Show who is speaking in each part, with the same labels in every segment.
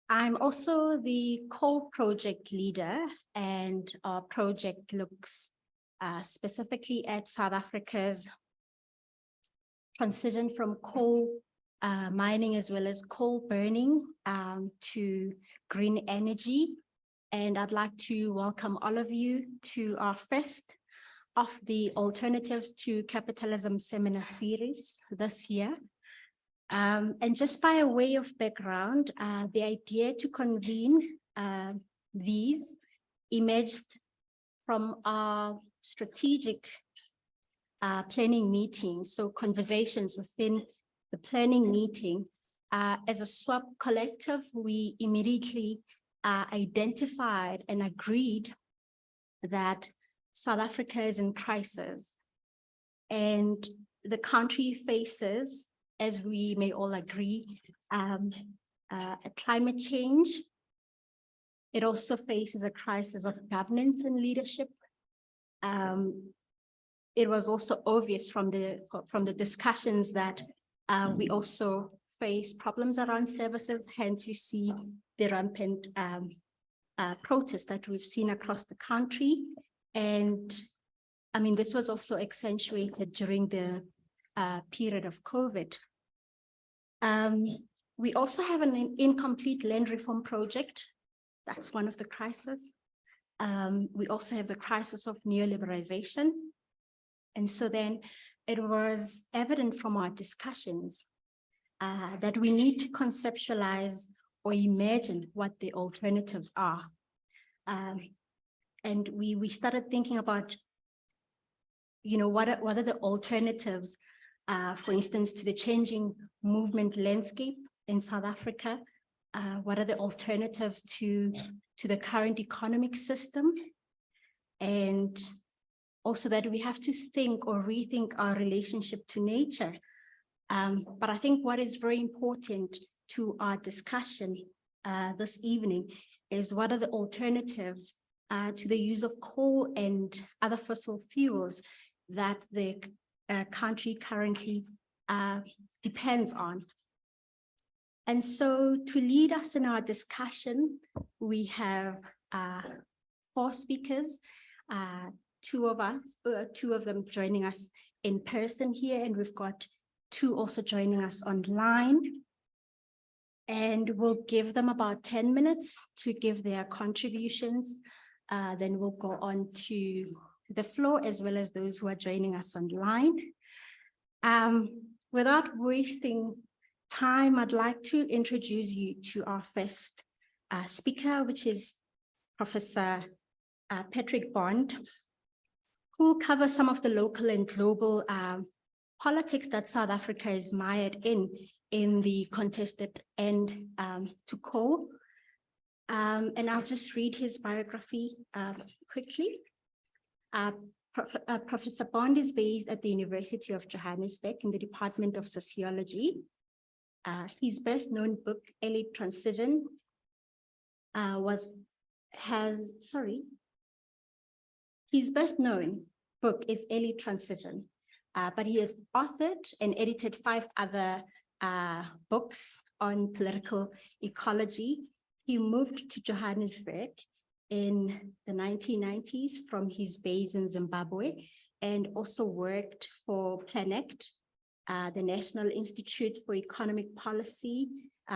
Speaker 1: I'm also the coal project leader, and our project looks specifically at South Africa's transition from coal mining as well as coal burning to green energy. And I'd like to welcome all of you to our first of the Alternatives to Capitalism seminar series this year. And just by a way of background, the idea to convene these emerged from our strategic planning meeting. So conversations within the planning meeting. As a SWAP collective, we immediately identified and agreed that South Africa is in crisis, and the country faces, as we may all agree, a climate change. It also faces a crisis of governance and leadership. It was also obvious from the discussions that we also face problems around services. Hence, you see the rampant protests that we've seen across the country. And I mean, this was also accentuated during the period of COVID. We also have an incomplete land reform project. That's one of the crises. We also have the crisis of neoliberalization. And so then it was evident from our discussions that we need to conceptualize or imagine what the alternatives are. And we started thinking about, you know, what are the alternatives, for instance, to the changing movement landscape in South Africa? What are the alternatives to the current economic system? And also that we have to think or rethink our relationship to nature. But I think what is very important to our discussion this evening is what are the alternatives to the use of coal and other fossil fuels that the country currently depends on. And so to lead us in our discussion, we have 4 speakers, two of them joining us in person here, and we've got 2 also joining us online. And we'll give them about 10 minutes to give their contributions. Then we'll go on to the floor, as well as those who are joining us online. Without wasting time, I'd like to introduce you to our first speaker, which is Professor Patrick Bond, who will cover some of the local and global politics that South Africa is mired in the contested end to coal. And I'll just read his biography quickly. Professor Bond is based at the University of Johannesburg in the Department of Sociology. His best known book, Elite Transition, his best known book is Elite Transition, but he has authored and edited 5 other books on political ecology. He moved to Johannesburg in the 1990s from his base in Zimbabwe, and also worked for Planect, the National Institute for Economic Policy.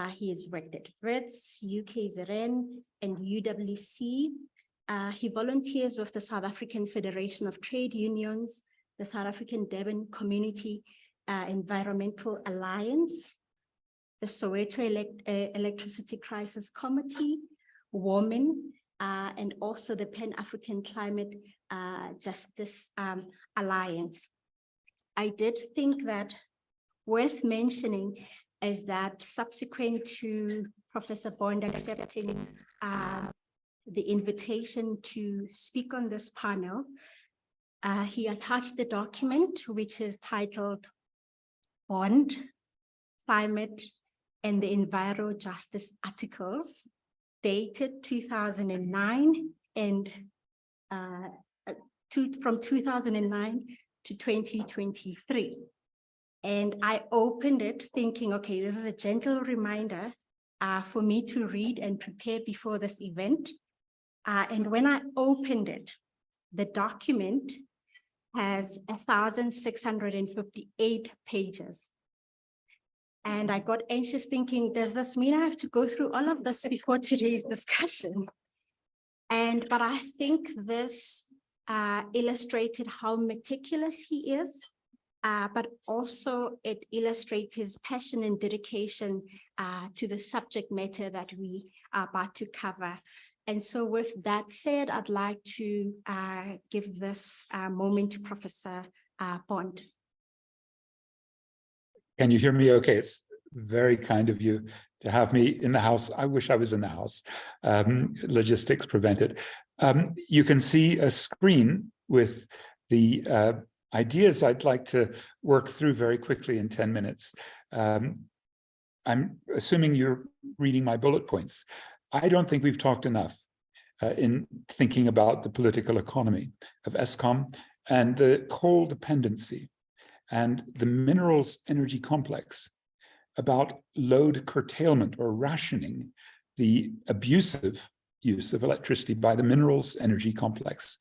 Speaker 1: He has worked at Wits, UKZN, and UWC. He volunteers with the South African Federation of Trade Unions, the South African Durban Community Environmental Alliance, the Soweto Electricity Crisis Committee, Women, and also the Pan-African Climate Justice Alliance. I did think that worth mentioning is that subsequent to Professor Bond accepting the invitation to speak on this panel, he attached the document, which is titled Bond, Climate, and the Enviro Justice Articles, dated 2009 and from 2009 to 2023. And I opened it thinking, okay, this is a gentle reminder for me to read and prepare before this event. And when I opened it, the document has 1,658 pages. And I got anxious thinking, does this mean I have to go through all of this before today's discussion? But I think this illustrated how meticulous he is, but also it illustrates his passion and dedication to the subject matter that we are about to cover. And so with that said, I'd like to give this moment to Professor Bond.
Speaker 2: Can you hear me okay? It's very kind of you to have me in the house. I wish I was in the house. Logistics prevented. You can see a screen with the ideas I'd like to work through very quickly in 10 minutes. I'm assuming you're reading my bullet points. I don't think we've talked enough in thinking about the political economy of Eskom and the coal dependency and the minerals energy complex, about load curtailment or rationing, the abusive use of electricity by the minerals energy complex.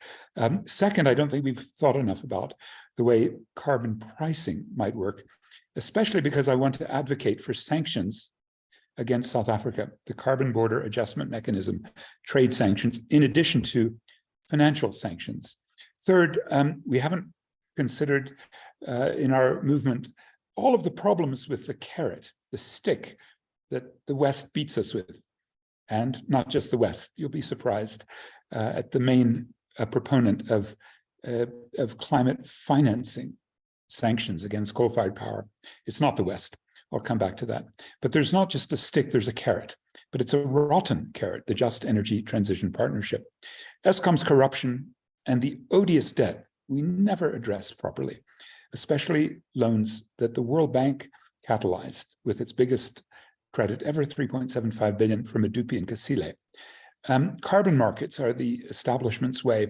Speaker 2: Second, I don't think we've thought enough about the way carbon pricing might work, especially because I want to advocate for sanctions against South Africa, the carbon border adjustment mechanism, trade sanctions, in addition to financial sanctions. Third, we haven't considered in our movement all of the problems with the carrot, the stick that the West beats us with. And not just the West. You'll be surprised at the main proponent of climate financing sanctions against coal-fired power. It's not the West. I'll come back to that. But there's not just a stick, there's a carrot. But it's a rotten carrot, the Just Energy Transition Partnership. Eskom's corruption and the odious debt we never address properly, especially loans that the World Bank catalyzed with its biggest credit ever, 3.75 billion from Medupi and Kasile. Carbon markets are the establishment's way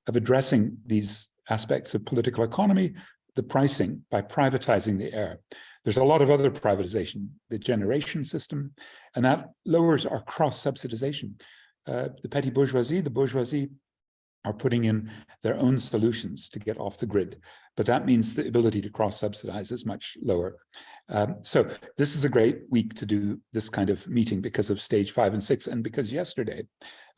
Speaker 2: of addressing these aspects of political economy, the pricing by privatizing the air. There's a lot of other privatization, the generation system, and that lowers our cross-subsidization. The petty bourgeoisie, the bourgeoisie are putting in their own solutions to get off the grid, but that means the ability to cross-subsidize is much lower. So this is a great week to do this kind of meeting because of stage 5 and 6, and because yesterday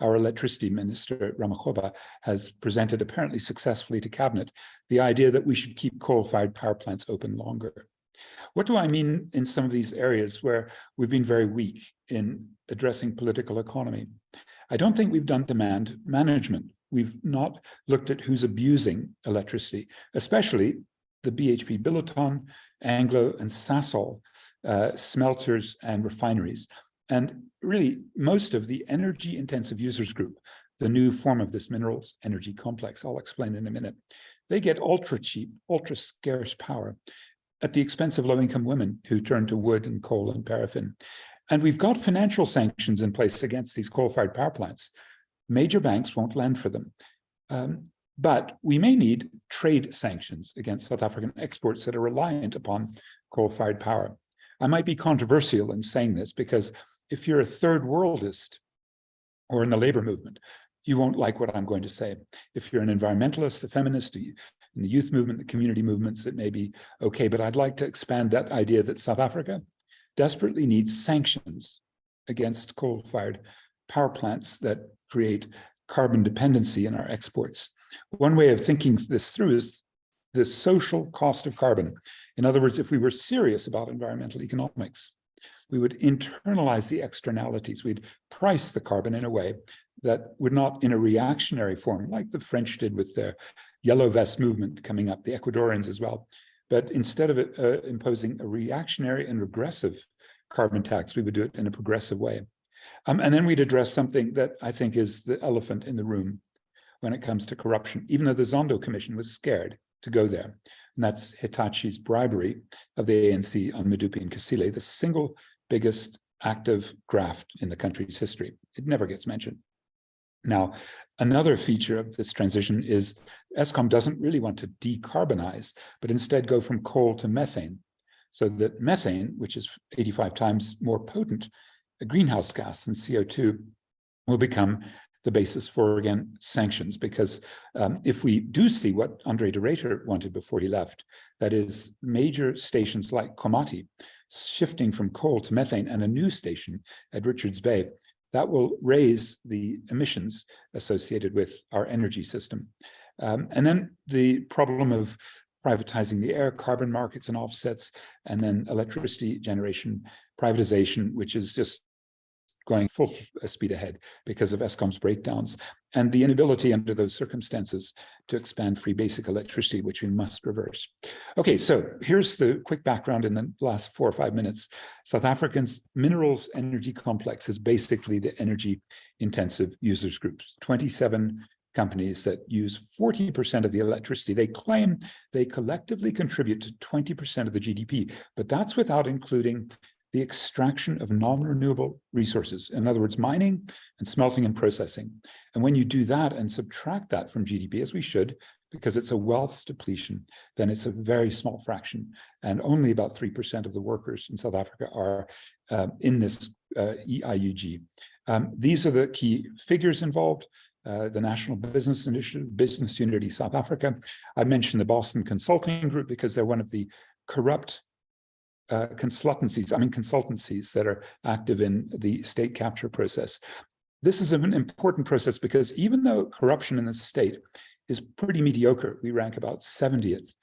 Speaker 2: our electricity minister, Ramakgopa, has presented apparently successfully to cabinet the idea that we should keep coal-fired power plants open longer. What do I mean in some of these areas where we've been very weak in addressing political economy? I don't think we've done demand management. We've not looked at who's abusing electricity, especially the BHP Billiton, Anglo and Sasol smelters and refineries. And really, most of the energy intensive users group, the new form of this minerals energy complex, I'll explain in a minute, they get ultra cheap, ultra scarce power at the expense of low-income women who turn to wood and coal and paraffin. And we've got financial sanctions in place against these coal-fired power plants. Major banks won't lend for them. But we may need trade sanctions against South African exports that are reliant upon coal-fired power. I might be controversial in saying this because if you're a third worldist or in the labor movement, you won't like what I'm going to say. If you're an environmentalist, a feminist, in the youth movement, the community movements, it may be okay, but I'd like to expand that idea that South Africa desperately needs sanctions against coal-fired power plants that create carbon dependency in our exports. One way of thinking this through is the social cost of carbon. In other words, if we were serious about environmental economics, we would internalize the externalities. We'd price the carbon in a way that would not, in a reactionary form, like the French did with their yellow vest movement coming up, the Ecuadorians as well. But instead of imposing a reactionary and regressive carbon tax, we would do it in a progressive way. And then we'd address something that I think is the elephant in the room when it comes to corruption, even though the Zondo Commission was scared to go there. And that's Hitachi's bribery of the ANC on Medupi and Kasile, the single biggest active graft in the country's history. It never gets mentioned. Now, another feature of this transition is Eskom doesn't really want to decarbonize, but instead go from coal to methane. so that methane, which is 85 times more potent a greenhouse gas than CO2, will become the basis for, again, sanctions. Because if we do see what Andre de Ruyter wanted before he left, that is major stations like Komati shifting from coal to methane, and a new station at Richards Bay, that will raise the emissions associated with our energy system. And then the problem of privatizing the air, carbon markets and offsets, and then electricity generation privatization, which is just going full speed ahead because of Eskom's breakdowns, and the inability under those circumstances to expand free basic electricity, which we must reverse. Okay, so here's the quick background in the last 4 or 5 minutes. South Africa's minerals energy complex is basically the energy intensive users groups, 27 companies that use 40% of the electricity. They claim they collectively contribute to 20% of the GDP, but that's without including the extraction of non-renewable resources, in other words, mining and smelting and processing. And when you do that and subtract that from GDP, as we should, because it's a wealth depletion, then it's a very small fraction. And only about 3% of the workers in South Africa are in this EIUG. These are the key figures involved. The National Business Initiative, Business Unity South Africa. I mentioned the Boston Consulting Group because they're one of the corrupt consultancies that are active in the state capture process. This is an important process because even though corruption in the state is pretty mediocre, we rank about 70th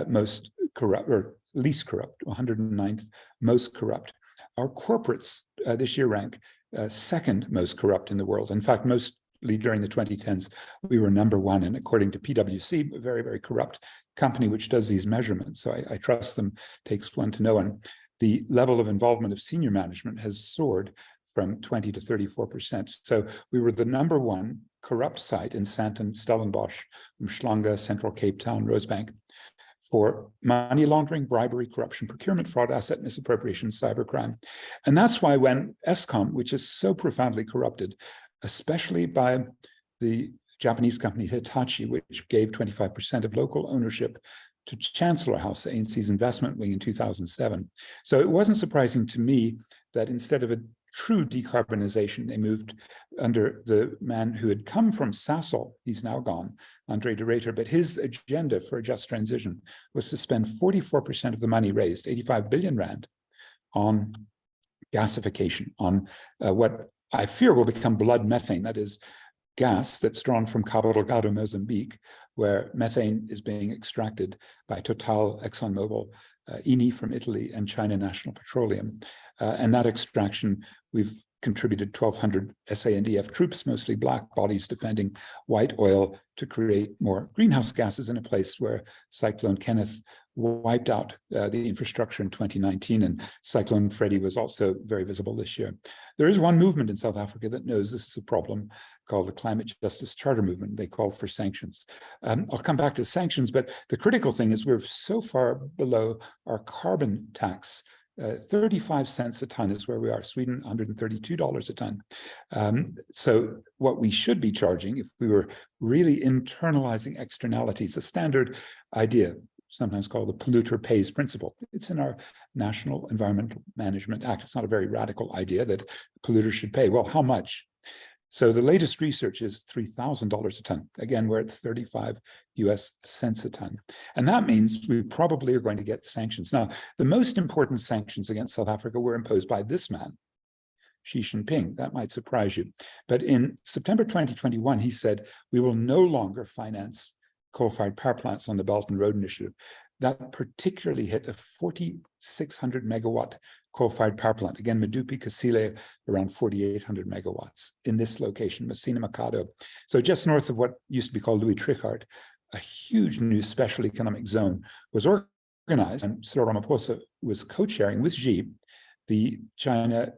Speaker 2: most corrupt, or least corrupt, 109th most corrupt. Our corporates this year rank second most corrupt in the world. In fact, mostly during the 2010s, we were #1, and according to PwC, a very, very corrupt company which does these measurements, so I trust them, takes one to know one. The level of involvement of senior management has soared from 20 to 34%. So we were the #1 corrupt site in Sandton, Stellenbosch, Umhlanga, Central Cape Town, Rosebank, for money laundering, bribery, corruption, procurement, fraud, asset misappropriation, cybercrime. And that's why when Eskom, which is so profoundly corrupted, especially by the Japanese company Hitachi, which gave 25% of local ownership to Chancellor House, ANC's investment wing, in 2007. So it wasn't surprising to me that instead of a true decarbonization, they moved under the man who had come from Sasol, he's now gone, Andre de Ruyter, but his agenda for a just transition was to spend 44% of the money raised, 85 billion rand, on gasification, on what I fear will become blood methane, that is gas that's drawn from Cabo Delgado, Mozambique, where methane is being extracted by Total, ExxonMobil, Eni from Italy, and China National Petroleum. And that extraction, we've contributed 1,200 SANDF troops, mostly black bodies defending white oil, to create more greenhouse gases in a place where Cyclone Kenneth wiped out the infrastructure in 2019, and Cyclone Freddy was also very visible this year. There is one movement in South Africa that knows this is a problem, called the Climate Justice Charter Movement. They call for sanctions. I'll come back to sanctions, but the critical thing is we're so far below our carbon tax. 35 cents a ton is where we are. Sweden, $132 a ton. So what we should be charging, if we were really internalizing externalities, a standard idea, sometimes called the polluter pays principle. It's in our National Environmental Management Act. It's not a very radical idea that polluters should pay. Well, how much? So the latest research is $3,000 a ton. Again, we're at 35 US cents a ton. And that means we probably are going to get sanctions. Now, the most important sanctions against South Africa were imposed by this man, Xi Jinping. That might surprise you. But in September 2021, he said, we will no longer finance coal-fired power plants on the Belt and Road Initiative. That particularly hit a 4,600 megawatt coal-fired power plant. Again, Medupi, Kusile, around 4,800 megawatts in this location, Messina Mercado. So just north of what used to be called Louis Trichardt, a huge new special economic zone was organized, and Cyril Ramaphosa was co-chairing with Xi the China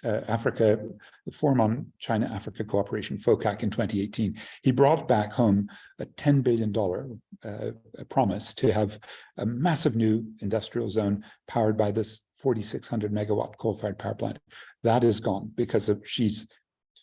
Speaker 2: Africa, the Forum on China-Africa Cooperation, FOCAC, in 2018. He brought back home a $10 billion promise to have a massive new industrial zone powered by this 4,600 megawatt coal-fired power plant. That is gone because of Xi's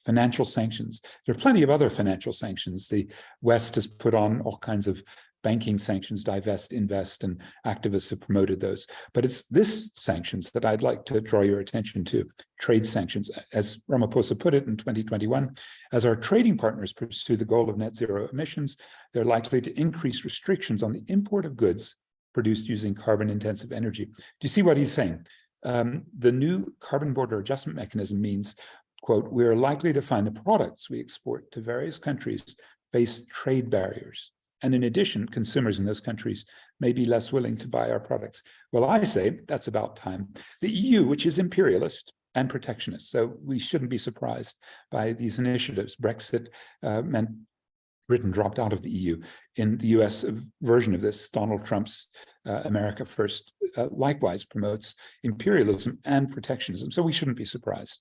Speaker 2: financial sanctions. There are plenty of other financial sanctions. The West has put on all kinds of banking sanctions, divest, invest, and activists have promoted those. But it's this sanctions that I'd like to draw your attention to, trade sanctions. As Ramaphosa put it in 2021, as our trading partners pursue the goal of net zero emissions, they're likely to increase restrictions on the import of goods produced using carbon-intensive energy. Do you see what he's saying? The new carbon border adjustment mechanism means, quote, we are likely to find the products we export to various countries face trade barriers. And in addition, consumers in those countries may be less willing to buy our products. Well, I say that's about time. The EU, which is imperialist and protectionist, so we shouldn't be surprised by these initiatives. Brexit meant Britain dropped out of the EU. In the US version of this, Donald Trump's America First likewise promotes imperialism and protectionism, so we shouldn't be surprised.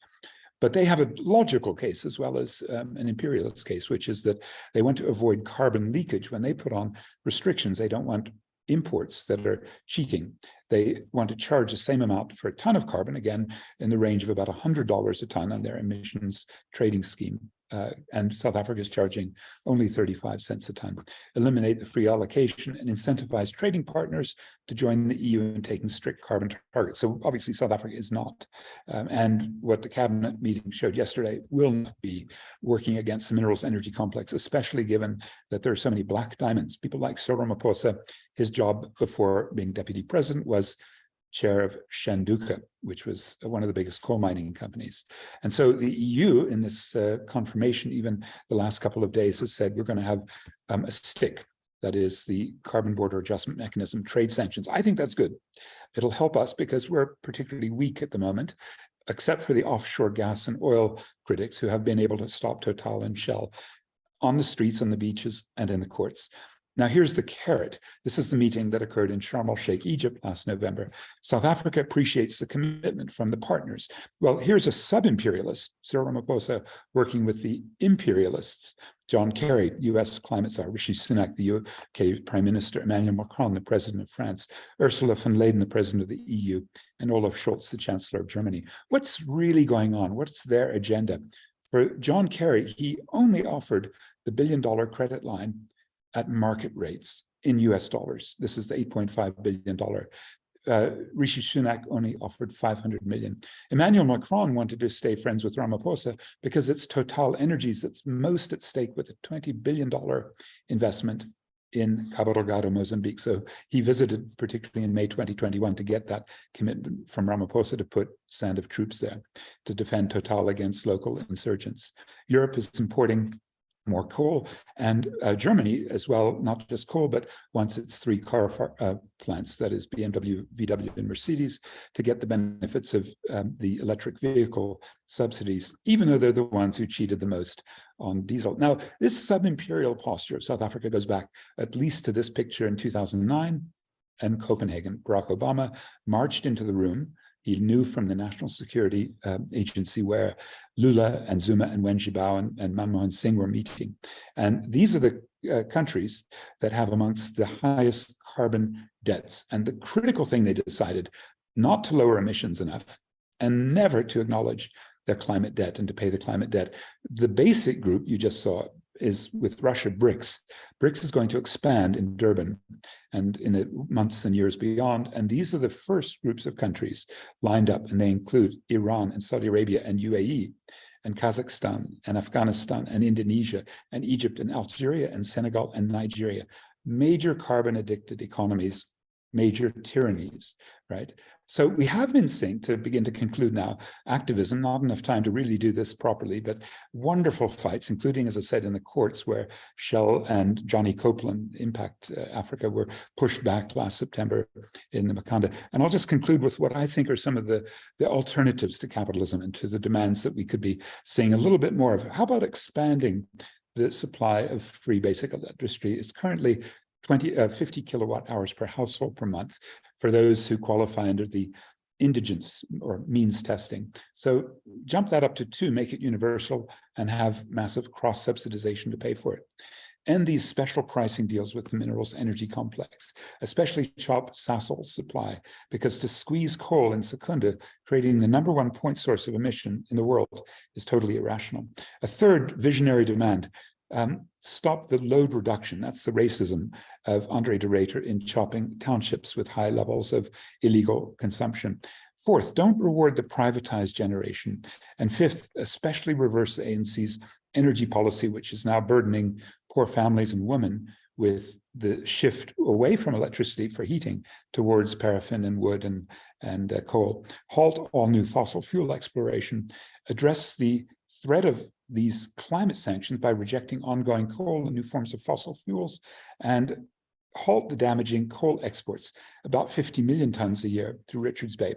Speaker 2: But they have a logical case as well as an imperialist case, which is that they want to avoid carbon leakage. When they put on restrictions, they don't want imports that are cheating. They want to charge the same amount for a ton of carbon, again, in the range of about $100 a ton on their emissions trading scheme. And South Africa is charging only 35 cents a ton. Eliminate the free allocation and incentivize trading partners to join the EU in taking strict carbon targets. So obviously South Africa is not. And what the cabinet meeting showed yesterday will not be working against the minerals energy complex, especially given that there are so many black diamonds. People like Cyril Ramaphosa, his job before being deputy president was chair of Shanduka, which was one of the biggest coal mining companies. And so the EU in this confirmation, even the last couple of days, has said we're going to have a stick, that is the carbon border adjustment mechanism, trade sanctions. I think that's good. It'll help us because we're particularly weak at the moment, except for the offshore gas and oil critics who have been able to stop Total and Shell on the streets, on the beaches, and in the courts. Now, here's the carrot. This is the meeting that occurred in Sharm el-Sheikh, Egypt last November. South Africa appreciates the commitment from the partners. Well, here's a sub-imperialist, Cyril Ramaphosa, working with the imperialists. John Kerry, US climate czar, Rishi Sunak, the UK Prime Minister, Emmanuel Macron, the President of France, Ursula von der Leyen, the President of the EU, and Olaf Scholz, the Chancellor of Germany. What's really going on? What's their agenda? For John Kerry, he only offered the $1 billion credit line at market rates in US dollars. This is the $8.5 billion. Rishi Sunak only offered 500 million. Emmanuel Macron wanted to stay friends with Ramaphosa because it's Total Energies that's most at stake with a $20 billion investment in Cabo Delgado, Mozambique. So he visited, particularly in May 2021, to get that commitment from Ramaphosa to put stand of troops there to defend Total against local insurgents. Europe is importing more coal, and Germany as well, not just coal, but wants its 3 car plants, that is BMW, VW, and Mercedes, to get the benefits of the electric vehicle subsidies, even though they're the ones who cheated the most on diesel. Now, this sub-imperial posture of South Africa goes back at least to this picture in 2009 and Copenhagen. Barack Obama marched into the room. He knew from the National Security Agency where Lula and Zuma and Wen Jiabao and Manmohan Singh were meeting. And these are the countries that have amongst the highest carbon debts. And the critical thing they decided, not to lower emissions enough and never to acknowledge their climate debt and to pay the climate debt. The basic group you just saw is with Russia, BRICS. BRICS is going to expand in Durban and in the months and years beyond. And these are the first groups of countries lined up, and they include Iran and Saudi Arabia and UAE and Kazakhstan and Afghanistan and Indonesia and Egypt and Algeria and Senegal and Nigeria. Major carbon addicted economies, major tyrannies, right? So we have been seeing, to begin to conclude now, activism, not enough time to really do this properly, but wonderful fights, including, as I said, in the courts where Shell and Johnny Copeland, Impact Africa, were pushed back last September in the Makanda. And I'll just conclude with what I think are some of the alternatives to capitalism and to the demands that we could be seeing a little bit more of. How about expanding the supply of free basic electricity? It's currently 50 kilowatt hours per household per month for those who qualify under the indigence or means testing. So jump that up to 2, make it universal, and have massive cross-subsidization to pay for it. and these special pricing deals with the minerals energy complex, especially chop Sasol supply, because to squeeze coal in Secunda, creating the #1 point source of emission in the world, is totally irrational. A third visionary demand, stop the load reduction. That's the racism of Andre de Ruyter in chopping townships with high levels of illegal consumption. Fourth, don't reward the privatized generation. And fifth, especially reverse the ANC's energy policy, which is now burdening poor families and women with the shift away from electricity for heating towards paraffin and wood and coal. Halt all new fossil fuel exploration. Address the threat of these climate sanctions by rejecting ongoing coal and new forms of fossil fuels, and halt the damaging coal exports, about 50 million tons a year through Richards Bay,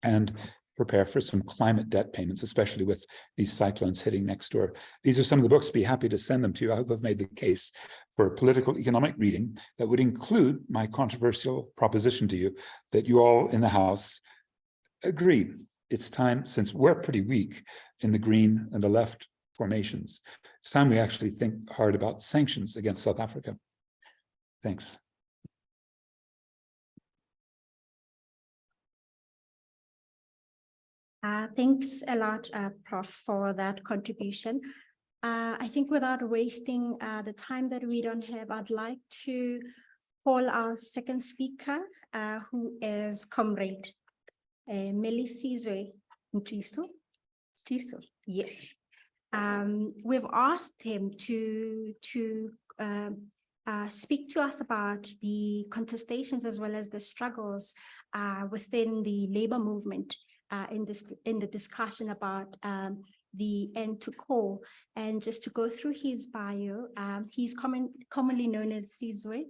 Speaker 2: and prepare for some climate debt payments, especially with these cyclones hitting next door. These are some of the books. Be happy to send them to you. I hope I've made the case for political economic reading that would include my controversial proposition to you that you all in the House agree. It's time, since we're pretty weak in the Green and the left formations, it's time we actually think hard about sanctions against South Africa. Thanks.
Speaker 1: Thanks a lot, Prof, for that contribution. I think without wasting the time that we don't have, I'd like to call our second speaker, who is Comrade Sizwe Tyiso. Yes. We've asked him to speak to us about the contestations as well as the struggles within the labor movement in the discussion about the end to coal. And just to go through his bio, he's commonly known as Sizwe.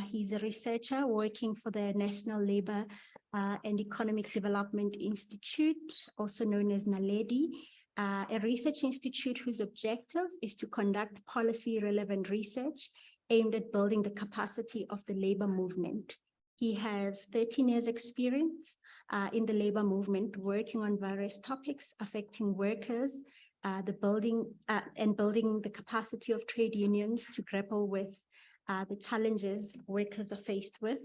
Speaker 1: He's a researcher working for the National Labour and Economic Development Institute, also known as NALEDI, a research institute whose objective is to conduct policy-relevant research aimed at building the capacity of the labor movement. He has 13 years experience in the labor movement, working on various topics affecting workers, building the capacity of trade unions to grapple with the challenges workers are faced with.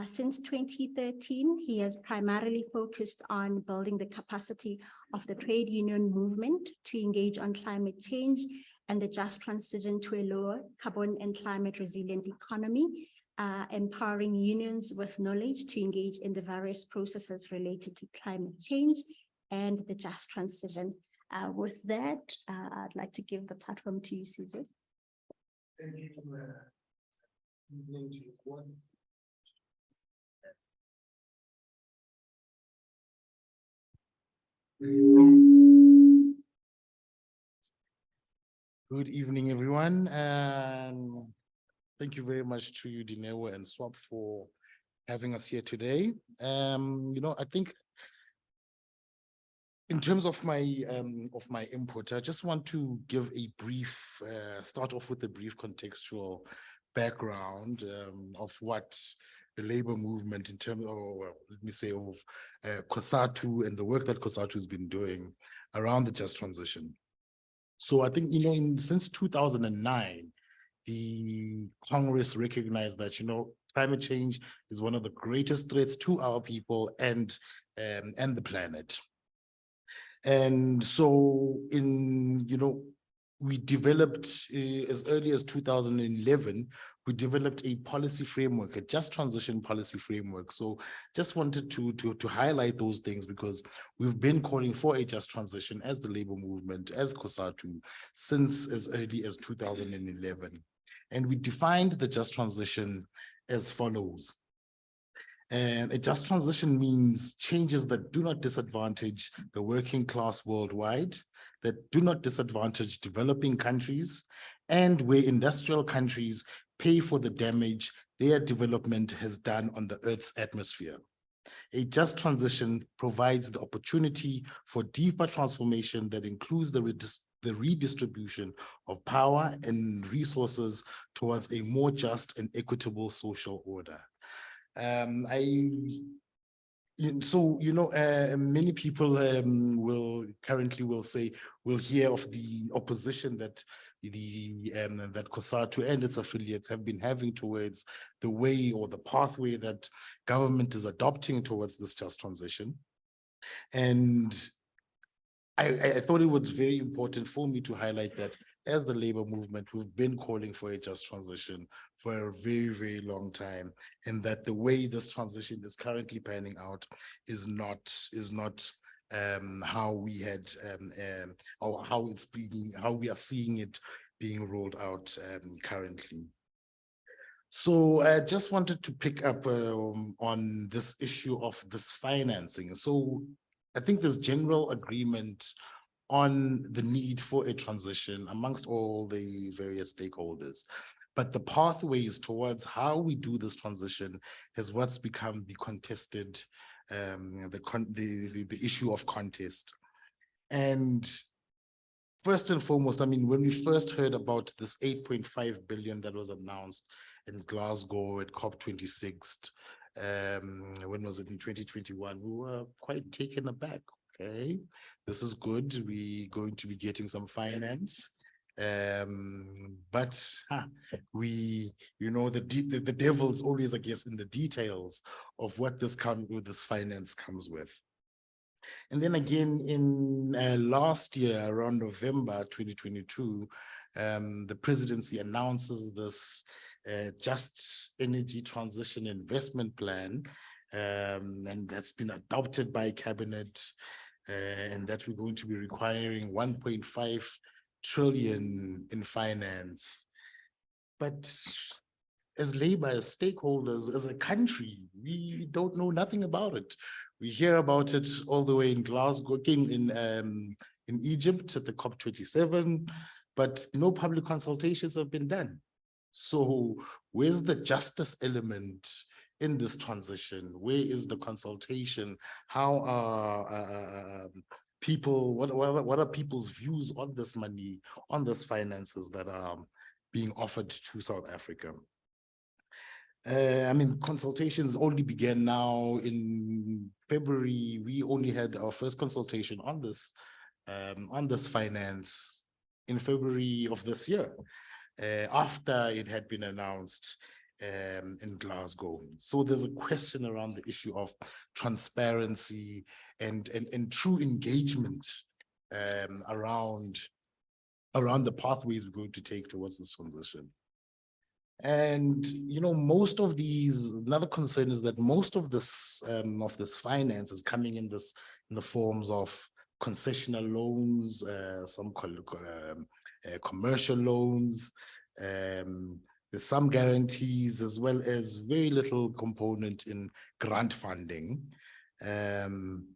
Speaker 1: Since 2013, he has primarily focused on building the capacity of the trade union movement to engage on climate change and the just transition to a lower carbon and climate resilient economy, empowering unions with knowledge to engage in the various processes related to climate change and the just transition. With that, I'd like to give the platform to you, Sizwe.
Speaker 3: Thank you. Good evening, everyone, and thank you very much to you, Dinewo and Swap, for having us here today. I think in terms of my input, I just want to give a brief, start off with a brief contextual background of what the labor movement in terms of, let me say, of COSATU and the work that COSATU has been doing around the just transition. So I think, since 2009, the Congress recognized that, climate change is one of the greatest threats to our people and the planet. And so we developed, as early as 2011, we developed a policy framework, a just transition policy framework. So just wanted to highlight those things, because we've been calling for a just transition as the labor movement, as COSATU, since as early as 2011. And we defined the just transition as follows. And a just transition means changes that do not disadvantage the working class worldwide, that do not disadvantage developing countries, and where industrial countries pay for the damage their development has done on the Earth's atmosphere. A just transition provides the opportunity for deeper transformation that includes the redistribution of power and resources towards a more just and equitable social order. Many people will hear of the opposition that that COSATU and its affiliates have been having towards the way or the pathway that government is adopting towards this just transition. And I thought it was very important for me to highlight that as the labor movement, we've been calling for a just transition for a very, very long time, and that the way this transition is currently panning out is not how we had or how we are seeing it being rolled out currently. So I just wanted to pick up on this issue of this financing. So I think there's general agreement on the need for a transition amongst all the various stakeholders. But the pathways towards how we do this transition is what's become the contested, the issue of contest. And first and foremost, I mean, when we first heard about this 8.5 billion that was announced in Glasgow at COP26, when was it, in 2021, we were quite taken aback. Okay, this is good. We're going to be getting some finance. But we, you know, the devil's always, I guess, in the details of what this finance comes with. And then again, in last year, around November 2022, the presidency announces this just energy transition investment plan, and that's been adopted by cabinet, and that we're going to be requiring 1.5 trillion in finance. But as labor, as stakeholders, as a country, we don't know nothing about it. We hear about it all the way in Glasgow, in Egypt at the COP27, but no public consultations have been done. So where's the justice element in this transition? Where is the consultation? How are people, what are people's views on this money, on this finances that are being offered to South Africa? I mean, consultations only began now in February. We only had our first consultation on this finance in February of this year, after it had been announced in Glasgow. So there's a question around the issue of transparency and true engagement around the pathways we're going to take towards this transition. And, you know, most of these, another concern is that most of this finance is coming in the forms of concessional loans, some commercial loans, there's some guarantees, as well as very little component in grant funding. And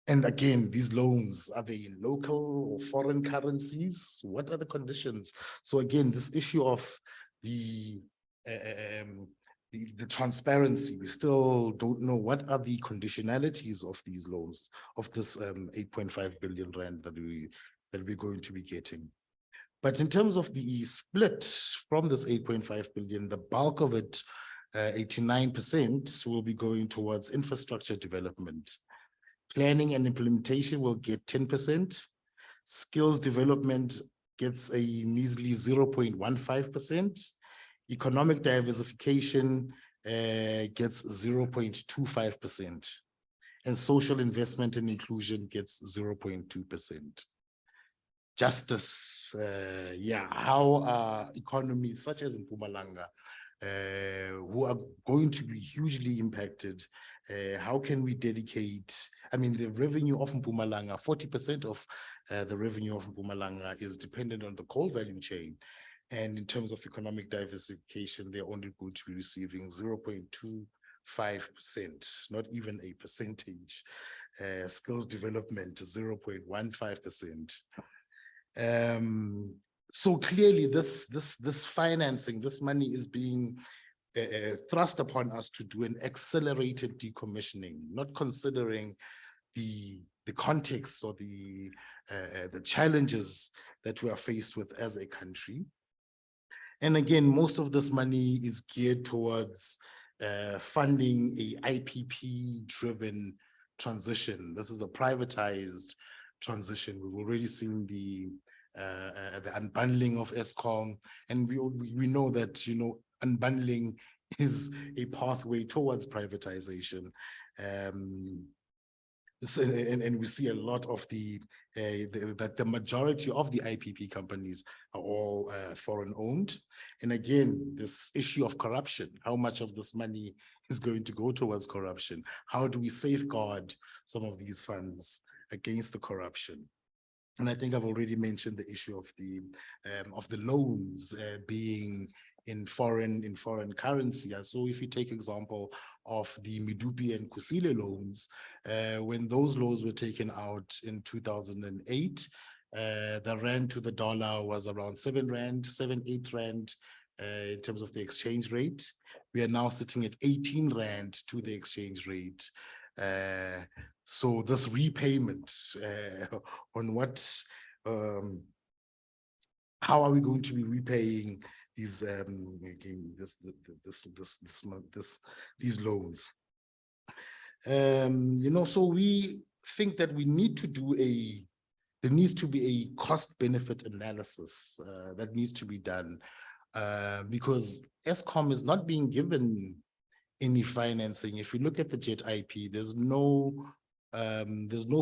Speaker 3: again, these loans, are they in local or foreign currencies? What are the conditions? So again, this issue of the transparency, we still don't know what are the conditionalities of these loans, of this 8.5 billion rand that we're going to be getting. But in terms of the split from this 8.5 billion, the bulk of it, 89%, will be going towards infrastructure development. Planning and implementation will get 10%. Skills development gets a measly 0.15%. Economic diversification gets 0.25%. And social investment and inclusion gets 0.2%. Justice, how are economies such as in Mpumalanga, who are going to be hugely impacted, how can we dedicate, I mean, the revenue of Mpumalanga, 40% of the revenue of Mpumalanga is dependent on the coal value chain. And in terms of economic diversification, they're only going to be receiving 0.25%, not even a percentage. Skills development, 0.15%. So clearly this financing, this money is being thrust upon us to do an accelerated decommissioning, not considering the context or the challenges that we are faced with as a country. And again, most of this money is geared towards funding a IPP-driven transition. This is a privatized transition. We've already seen the the unbundling of Eskom, and we know that, you know, unbundling is a pathway towards privatization. So, and we see a lot of that the majority of the IPP companies are all foreign owned. And again, this issue of corruption, how much of this money is going to go towards corruption? How do we safeguard some of these funds against the corruption? And I think I've already mentioned the issue of the loans being in foreign currency. And so if you take example of the Medupi and Kusile loans, when those loans were taken out in 2008, the rand to the dollar was around 7 rand, 8 rand in terms of the exchange rate. We are now sitting at 18 rand to the exchange rate. So this repayment on what, how are we going to be repaying these again these loans? You know, so we think that we need to do there needs to be a cost benefit analysis that needs to be done, because Eskom is not being given any financing. If you look at the JET IP, there's no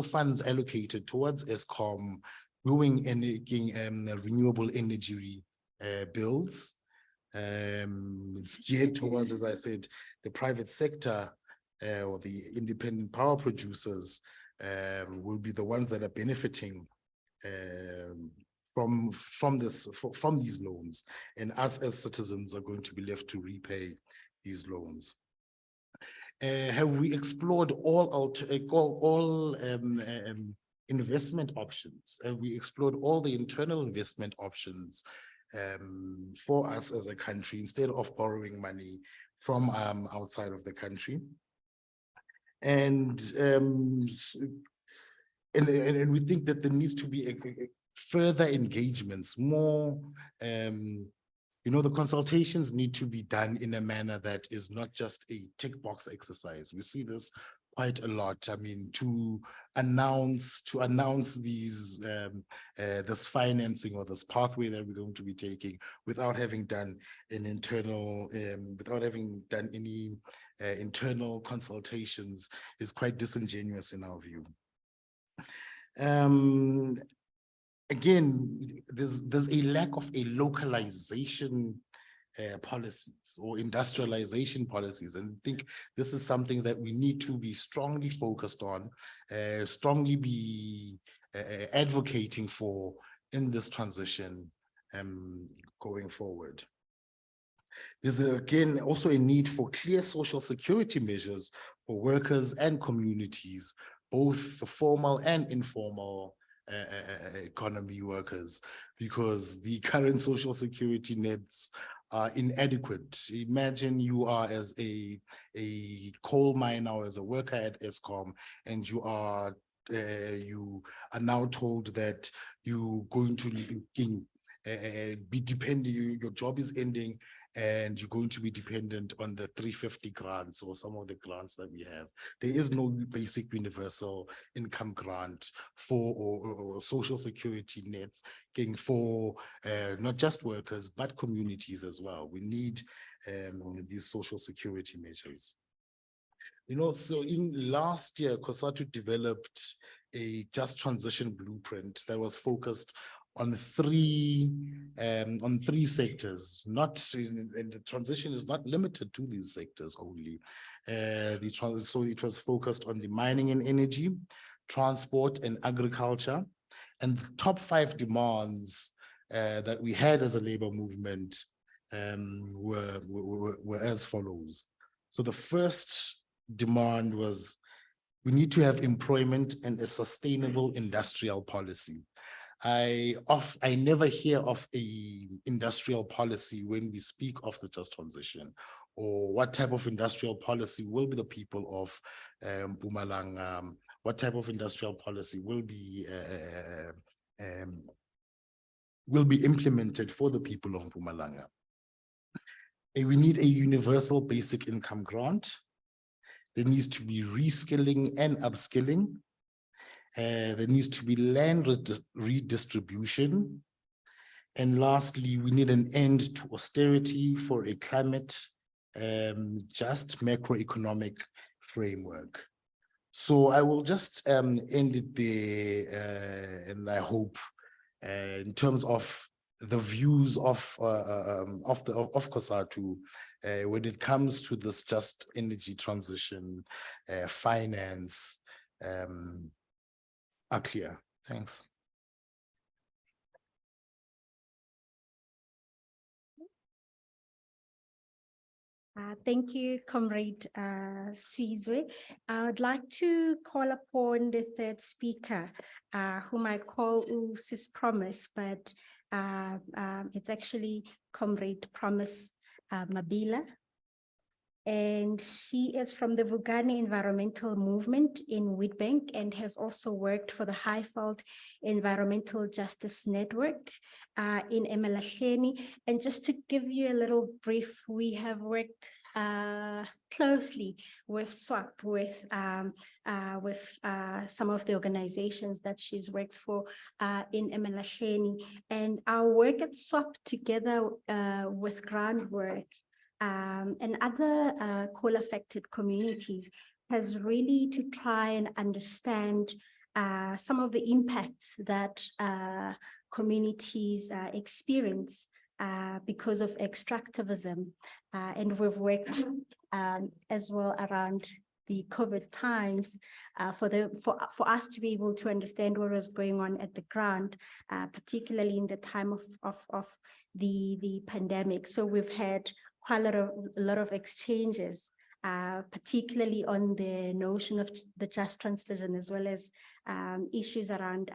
Speaker 3: funds allocated towards Eskom doing any renewable energy builds. It's geared towards, as I said, the private sector or the independent power producers will be the ones that are benefiting from these loans, and us as citizens are going to be left to repay these loans. Have we explored all investment options? Have we explored all the internal investment options for us as a country, instead of borrowing money from outside of the country? And we think that there needs to be further engagements, more. You know, the consultations need to be done in a manner that is not just a tick box exercise. We see this quite a lot. I mean, to announce these this financing or this pathway that we're going to be taking without having done an internal, without having done any internal consultations is quite disingenuous in our view. Again, there's a lack of a localization policies or industrialization policies, and I think this is something that we need to be strongly focused on, strongly be advocating for in this transition going forward. There's again also a need for clear social security measures for workers and communities, both the formal and informal economy workers, because the current social security nets are inadequate. Imagine you are as a coal miner or as a worker at Eskom, and you are now told that you're going to be dependent, your job is ending, and you're going to be dependent on the 350 grants or some of the grants that we have. There is no basic universal income grant for or social security nets for not just workers, but communities as well. We need these social security measures. You know, so in last year, COSATU developed a just transition blueprint that was focused on three sectors. And the transition is not limited to these sectors only. So it was focused on the mining and energy, transport and agriculture, and the top 5 demands that we had as a labor movement were as follows. So the first demand was, we need to have employment and a sustainable industrial policy. I never hear of a industrial policy when we speak of the just transition, or what type of industrial policy will be the people of Mpumalanga, what type of industrial policy will be implemented for the people of Mpumalanga. We need a universal basic income grant. There needs to be reskilling and upskilling. There needs to be land redistribution. And lastly, we need an end to austerity for a climate just macroeconomic framework. So I will just end it there, and I hope in terms of the views of COSATU when it comes to this just energy transition, finance, are clear. Thanks.
Speaker 1: Thank you, Comrade Sizwe. I would like to call upon the third speaker, whom I call Sis Promise, but it's actually Comrade Promise Mabila. And she is from the Vugani Environmental Movement in Witbank and has also worked for the Highveld Environmental Justice Network in Emalahleni. And just to give you a little brief, we have worked closely with SWAP, with some of the organizations that she's worked for in Emalahleni. And our work at SWAP together with groundwork and other coal-affected communities has really to try and understand some of the impacts that communities experience because of extractivism. And we've worked as well around the COVID times for us to be able to understand what was going on at the ground, particularly in the time of the pandemic. So we've had quite a lot of exchanges, particularly on the notion of the just transition, as well as issues around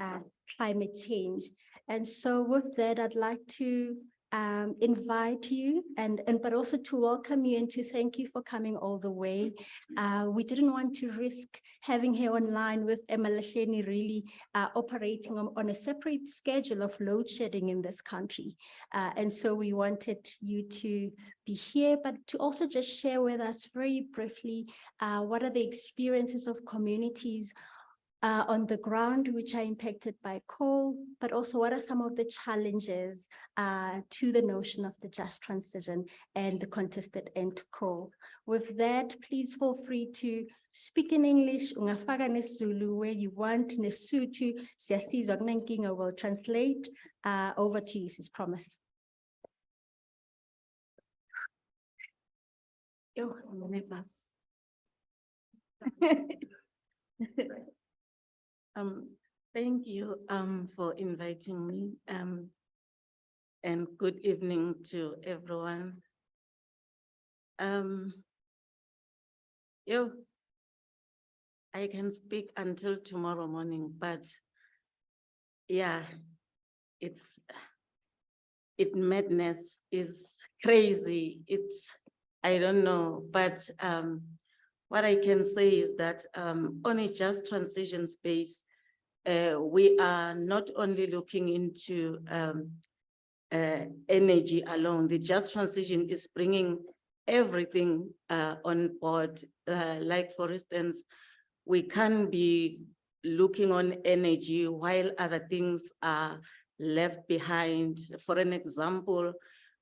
Speaker 1: climate change. And so with that, I'd like to invite you but also to welcome you and to thank you for coming all the way. We didn't want to risk having her online with Emalahleni really operating on a separate schedule of load shedding in this country. And so we wanted you to be here, but to also just share with us very briefly what are the experiences of communities on the ground which are impacted by coal, but also what are some of the challenges to the notion of the just transition and the contested end to coal. With that, please feel free to speak in English, ungafaka nesiZulu where you want, neSotho, siyasizwa kunenkinga, will translate. Over to you, Sis Promise.
Speaker 4: Thank you for inviting me, and good evening to everyone. I can speak until tomorrow morning, but yeah, madness is crazy. I don't know, but what I can say is that on a just transition space, we are not only looking into energy alone. The just transition is bringing everything on board. Like for instance, we can be looking on energy while other things are left behind. For an example,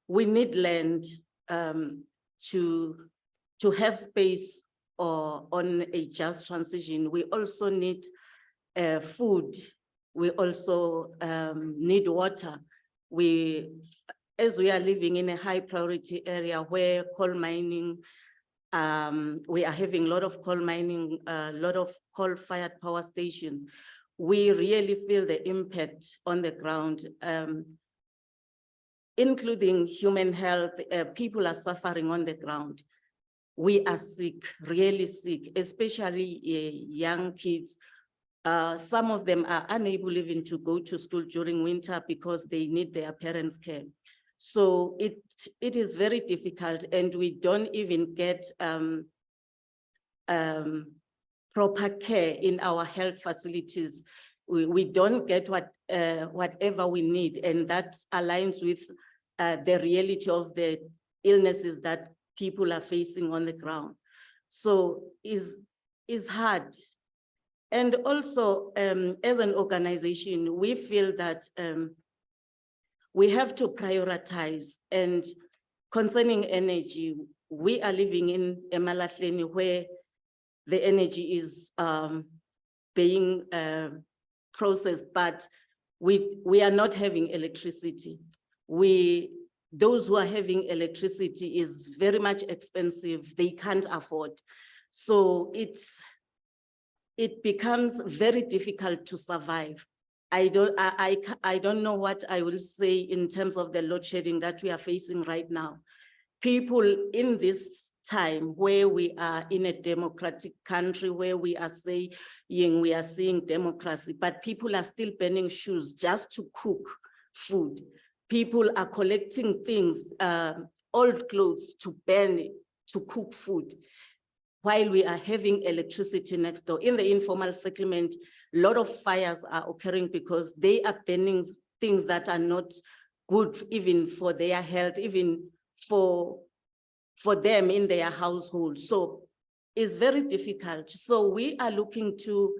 Speaker 4: we need land to have space or on a just transition. We also need food. We also need water. As we are living in a high priority area where coal mining, we are having a lot of coal mining, a lot of coal-fired power stations. We really feel the impact on the ground, including human health. People are suffering on the ground. We are sick, really sick, especially young kids. Some of them are unable even to go to school during winter because they need their parents' care. So it is very difficult, and we don't even get proper care in our health facilities. We don't get whatever we need, and that aligns with the reality of the illnesses that people are facing on the ground. So it's hard. And also, as an organization, we feel that we have to prioritize. And concerning energy, we are living in Emalahleni where the energy is being processed, but we are not having electricity. Those who are having electricity is very much expensive. They can't afford. So it becomes very difficult to survive. I don't know what I will say in terms of the load shedding that we are facing right now. People in this time where we are in a democratic country, where we are saying we are seeing democracy, but people are still burning shoes just to cook food. People are collecting things, old clothes to burn, to cook food, while we are having electricity next door. In the informal settlement, a lot of fires are occurring because they are burning things that are not good even for their health, even for them in their household. So it's very difficult. So we are looking to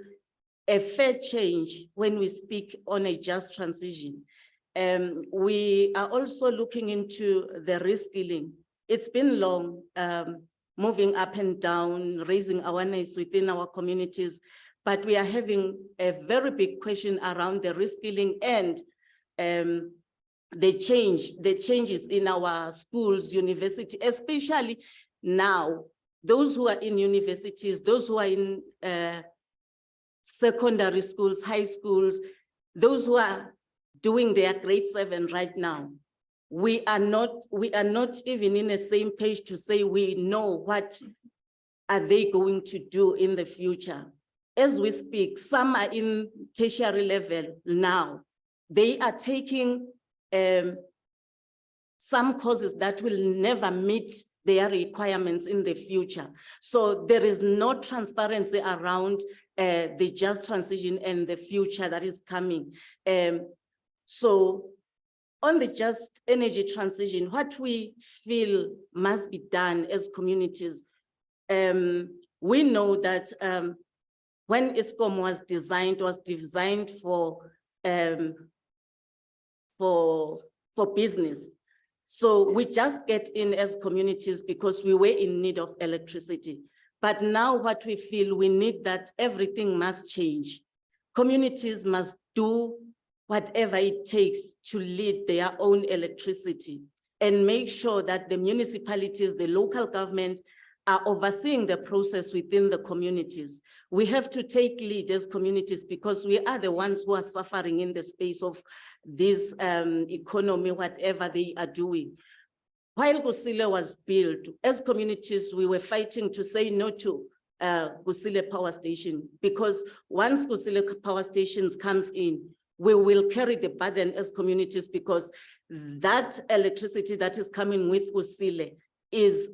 Speaker 4: a fair change when we speak on a just transition. We are also looking into the reskilling. It's been long, moving up and down, raising awareness within our communities, but we are having a very big question around the reskilling and the changes in our schools, university, especially now, those who are in universities, those who are in secondary schools, high schools, those who are doing their grade 7 right now. We are not even in the same page to say we know what are they going to do in the future. As we speak, some are in tertiary level now. They are taking some courses that will never meet their requirements in the future. So there is no transparency around the just transition and the future that is coming. So on the just energy transition, what we feel must be done as communities, we know that when Eskom was designed for business. So we just get in as communities because we were in need of electricity. But now what we feel, we need that everything must change. Communities must do whatever it takes to lead their own electricity and make sure that the municipalities, the local government are overseeing the process within the communities. We have to take lead as communities because we are the ones who are suffering in the space of this economy, whatever they are doing. While Kusile was built, as communities, we were fighting to say no to Kusile power station, because once Kusile power stations comes in, we will carry the burden as communities, because that electricity that is coming with Kusile is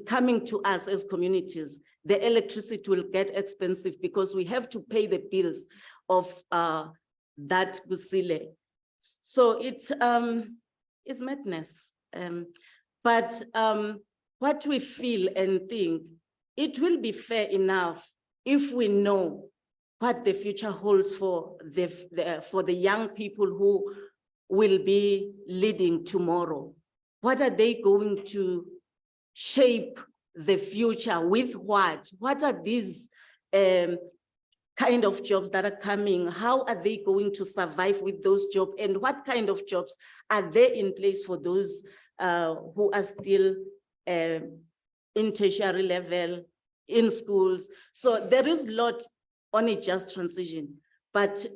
Speaker 4: coming to us as communities. The electricity will get expensive because we have to pay the bills of that Kusile. So it's madness. But what we feel and think, it will be fair enough if we know what the future holds for the young people who will be leading tomorrow. What are they going to shape the future with what? What are these kind of jobs that are coming? How are they going to survive with those jobs? And what kind of jobs are there in place for those who are still in tertiary level, in schools? So there is a lot on a just transition, but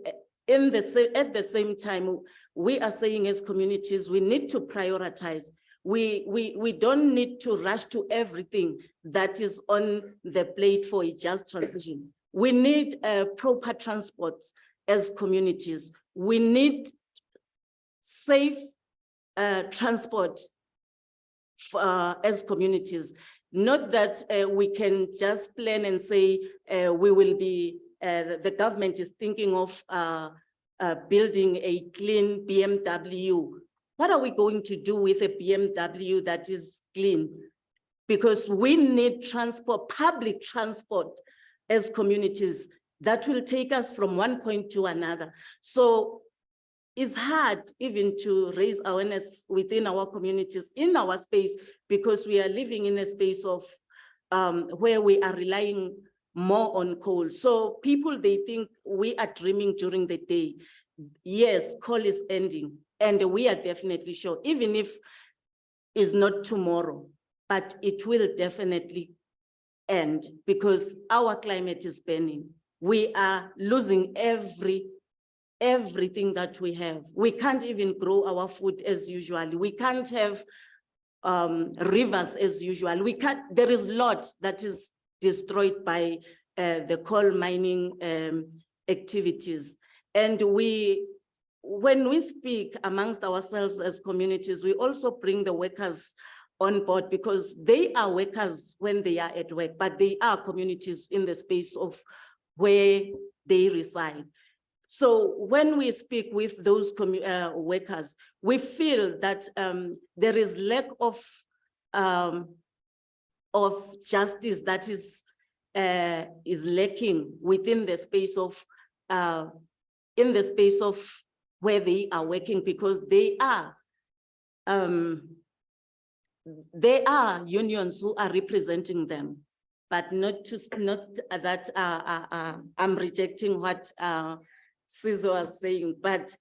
Speaker 4: at the same time, we are saying as communities, we need to prioritize. We don't need to rush to everything that is on the plate for a just transition. We need proper transport as communities. We need safe transport as communities. Not that we can just plan and say we will be, the government is thinking of building a clean BMW. What are we going to do with a BMW that is clean? Because we need transport, public transport, as communities that will take us from one point to another. So it's hard even to raise awareness within our communities, in our space, because we are living in a space of where we are relying more on coal. So people, they think we are dreaming during the day. Yes, coal is ending, and we are definitely sure, even if it's not tomorrow, but it will definitely end because our climate is burning. We are losing everything that we have. We can't even grow our food as usual. We can't have rivers as usual. We can't, there is a lot that is destroyed by the coal mining activities. And when we speak amongst ourselves as communities, we also bring the workers on board because they are workers when they are at work, but they are communities in the space of where they reside. So when we speak with those workers, we feel that there is lack of justice that is lacking within the space of in the space of where they are working, because they are unions who are representing them, but not that I'm rejecting what Sizwe was saying, but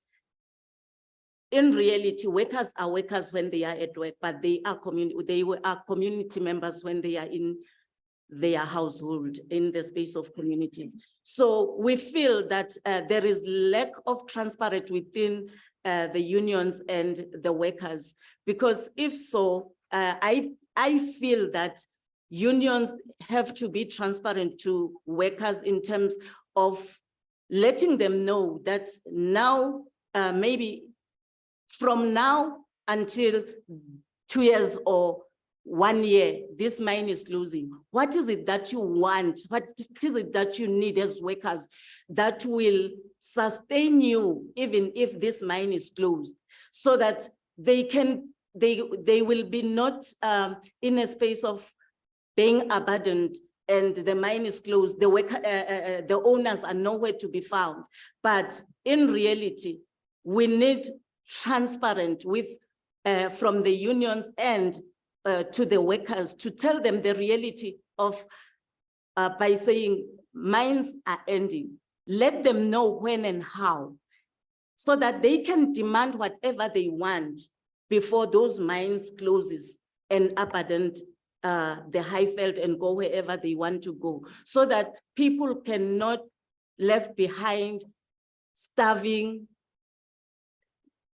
Speaker 4: in reality, workers are workers when they are at work, but they are community members when they are in their household, in the space of communities. So we feel that there is lack of transparency within the unions and the workers, because if so, I feel that unions have to be transparent to workers in terms of letting them know that now, maybe from now until 2 years or 1 year, this mine is losing. What is it that you want? What is it that you need as workers that will sustain you even if this mine is closed, so that they will be not in a space of being abandoned and the mine is closed, the owners are nowhere to be found. But in reality, we need transparent with from the unions and to the workers to tell them the reality of by saying mines are ending. Let them know when and how, so that they can demand whatever they want before those mines closes and abandoned the Highveld and go wherever they want to go, so that people cannot left behind starving,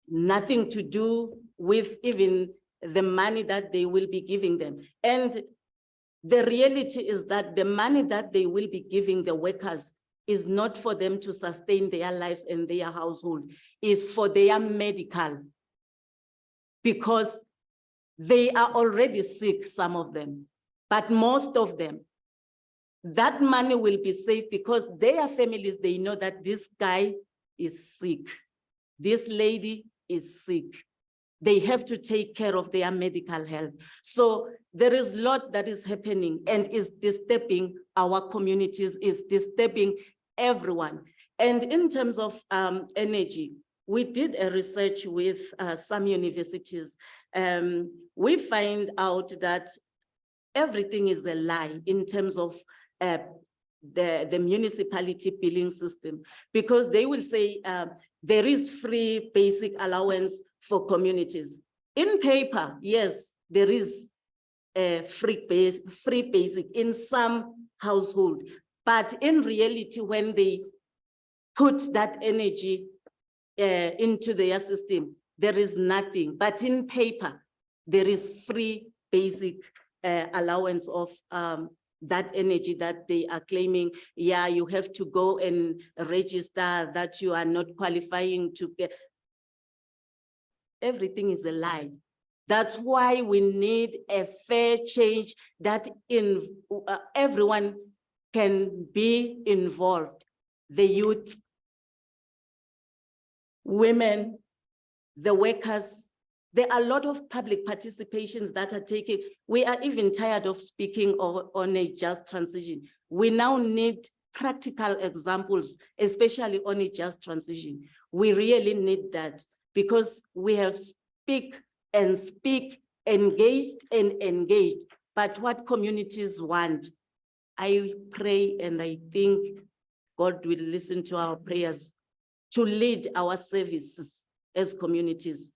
Speaker 4: nothing to do with even the money that they will be giving them. And the reality is that the money that they will be giving the workers is not for them to sustain their lives and their household, is for their medical, because they are already sick, some of them, but most of them, that money will be saved because their families, they know that this guy is sick, this lady is sick. They have to take care of their medical health. So there is a lot that is happening and is disturbing our communities, is disturbing everyone. And in terms of energy, we did a research with some universities. We find out that everything is a lie in terms of the municipality billing system, because they will say there is free basic allowance for communities. In paper, yes, there is a free basic in some household, but in reality, when they put that energy into their system, there is nothing. But in paper, there is free basic allowance of that energy that they are claiming. Yeah, you have to go and register that you are not qualifying to get. Everything is a lie. That's why we need a fair change that everyone can be involved. The youth, women, the workers. There are a lot of public participations that are taken. We are even tired of speaking on a just transition. We now need practical examples, especially on a just transition. We really need that because we have speak, engaged and engaged, but what communities want, I pray and I think God will listen to our prayers to lead our services as communities.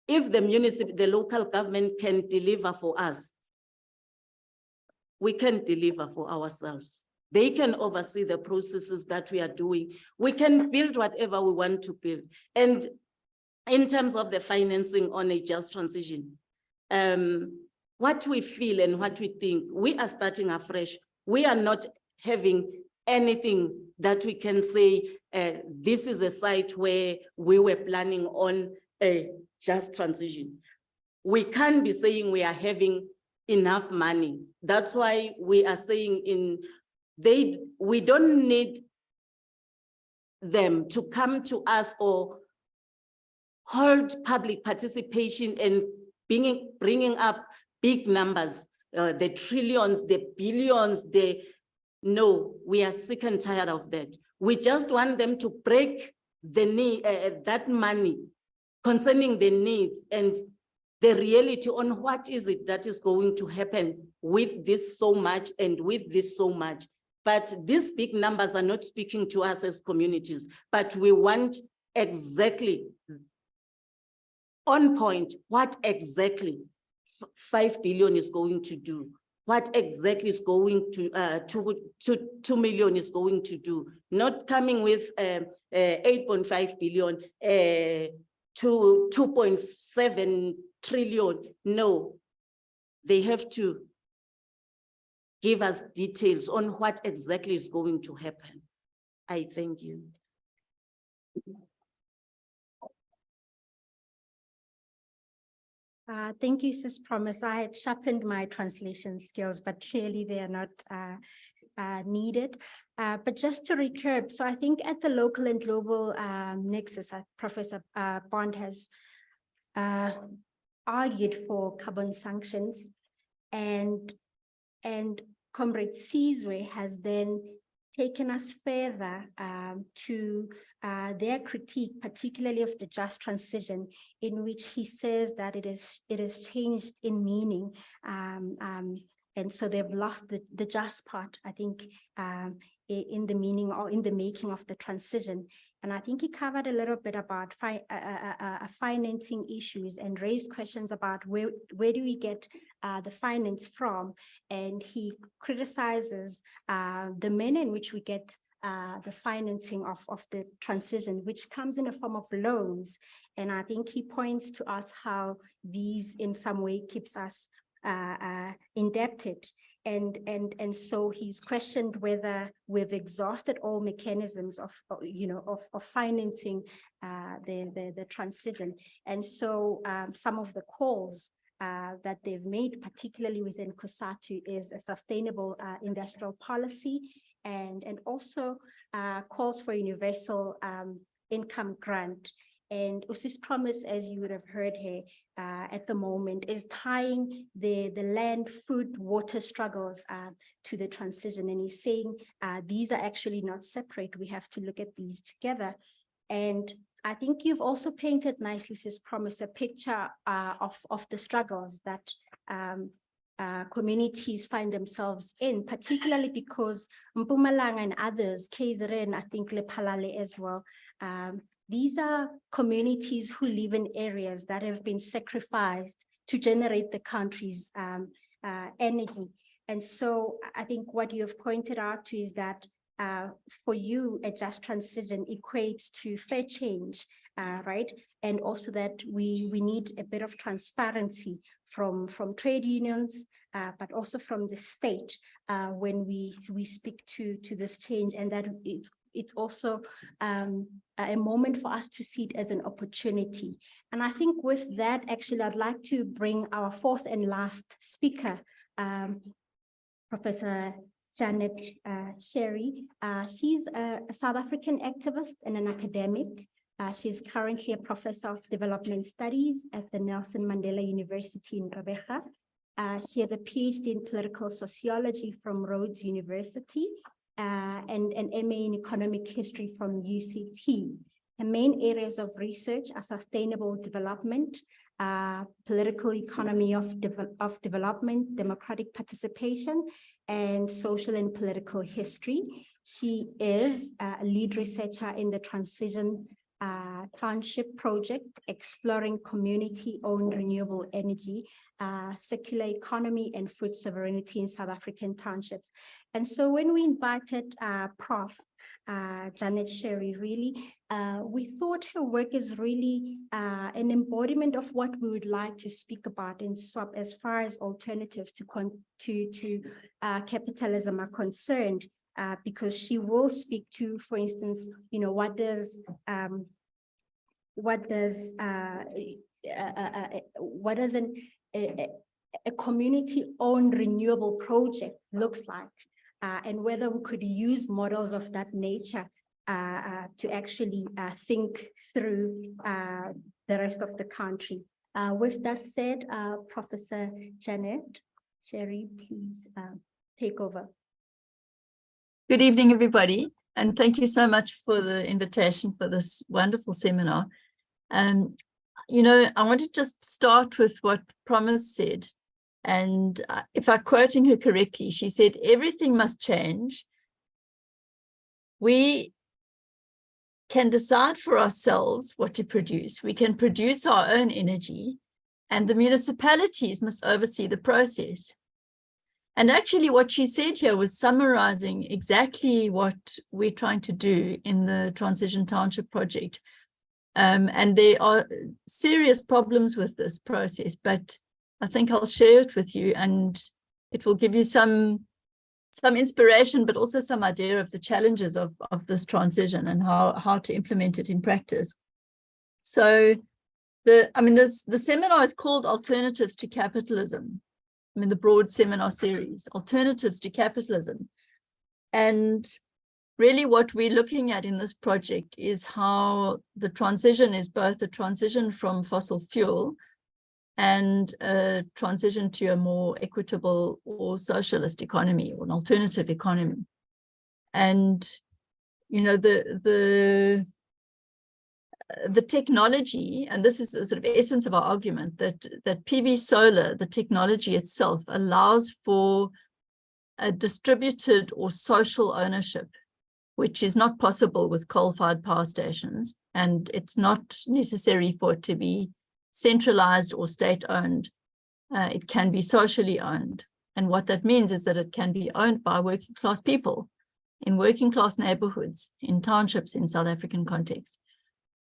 Speaker 4: If the local government can deliver for us, we can deliver for ourselves. They can oversee the processes that we are doing. We can build whatever we want to build. And in terms of the financing on a just transition, what we feel and what we think, we are starting afresh. We are not having anything that we can say, this is a site where we were planning on a just transition. We can't be saying we are having enough money. That's why we are saying we don't need them to come to us or hold public participation and bringing up big numbers, the trillions, the billions, no, we are sick and tired of that. We just want them to break the need, that money concerning the needs and the reality on what is it that is going to happen with this so much and with this so much. But these big numbers are not speaking to us as communities, but we want exactly on point what exactly 5 billion is going to do, what exactly is going to 2 million is going to do, not coming with 8.5 billion to 2.7 trillion. No, they have to give us details on what exactly is going to happen. I thank you.
Speaker 1: Thank you, Sis Promise. I had sharpened my translation skills, but clearly they are not needed. But just to recap, so I think at the local and global nexus, Professor Bond has argued for carbon sanctions, and Comrade Sizwe has then taken us further to their critique, particularly of the just transition, in which he says that it is changed in meaning. And so they've lost the just part, I think, in the meaning or in the making of the transition. And I think he covered a little bit about financing issues and raised questions about where do we get the finance from. And he criticizes the manner in which we get the financing of the transition, which comes in a form of loans. And I think he points to us how these in some way keeps us indebted. And so he's questioned whether we've exhausted all mechanisms of financing the transition. And so some of the calls that they've made, particularly within COSATU, is a sustainable industrial policy, and also calls for universal income grant. And Usi's Promise, as you would have heard here at the moment, is tying the land, food, water struggles to the transition. And he's saying these are actually not separate. We have to look at these together. And I think you've also painted nicely, Sis Promise, a picture of the struggles that communities find themselves in, particularly because Mpumalanga and others, KZN, I think Lephalale as well, these are communities who live in areas that have been sacrificed to generate the country's energy. And so I think what you have pointed out to is that for you, a just transition equates to fair change, right? And also that we need a bit of transparency from trade unions, but also from the state when we speak to this change, and that it's also a moment for us to see it as an opportunity. And I think with that, actually, I'd like to bring our fourth and last speaker, Professor Janet Sherry. She's a South African activist and an academic. She's currently a professor of development studies at the Nelson Mandela University in Rebecca. She has a PhD in political sociology from Rhodes University and an MA in economic history from UCT. Her main areas of research are sustainable development, political economy of development, democratic participation, and social and political history. She is a lead researcher in the Transition Township Project, exploring community-owned renewable energy, circular economy, and food sovereignty in South African townships. And so when we invited Prof. Janet Sherry, really, we thought her work is really an embodiment of what we would like to speak about in SWAP as far as alternatives to capitalism are concerned, because she will speak to, for instance, you know, what does a community-owned renewable project looks like, and whether we could use models of that nature to actually think through the rest of the country. With that said, Professor Janet Sherry, please take over.
Speaker 5: Good evening, everybody, and thank you so much for the invitation for this wonderful seminar. You know, I want to just start with what Promise said. And if I'm quoting her correctly, she said, everything must change. We can decide for ourselves what to produce. We can produce our own energy, and the municipalities must oversee the process. And actually what she said here was summarizing exactly what we're trying to do in the Transition Township Project. And there are serious problems with this process, but I think I'll share it with you, and it will give you some inspiration, but also some idea of the challenges of this transition and how to implement it in practice. So the seminar is called Alternatives to Capitalism. I mean, the broad seminar series, Alternatives to Capitalism. And really what we're looking at in this project is how the transition is both a transition from fossil fuel and a transition to a more equitable or socialist economy, or an alternative economy. And, you know, the technology, and this is the sort of essence of our argument, that PV solar, the technology itself, allows for a distributed or social ownership, which is not possible with coal-fired power stations, and it's not necessary for it to be centralized or state-owned. It can be socially owned. And what that means is that it can be owned by working class people in working class neighborhoods, in townships in South African context.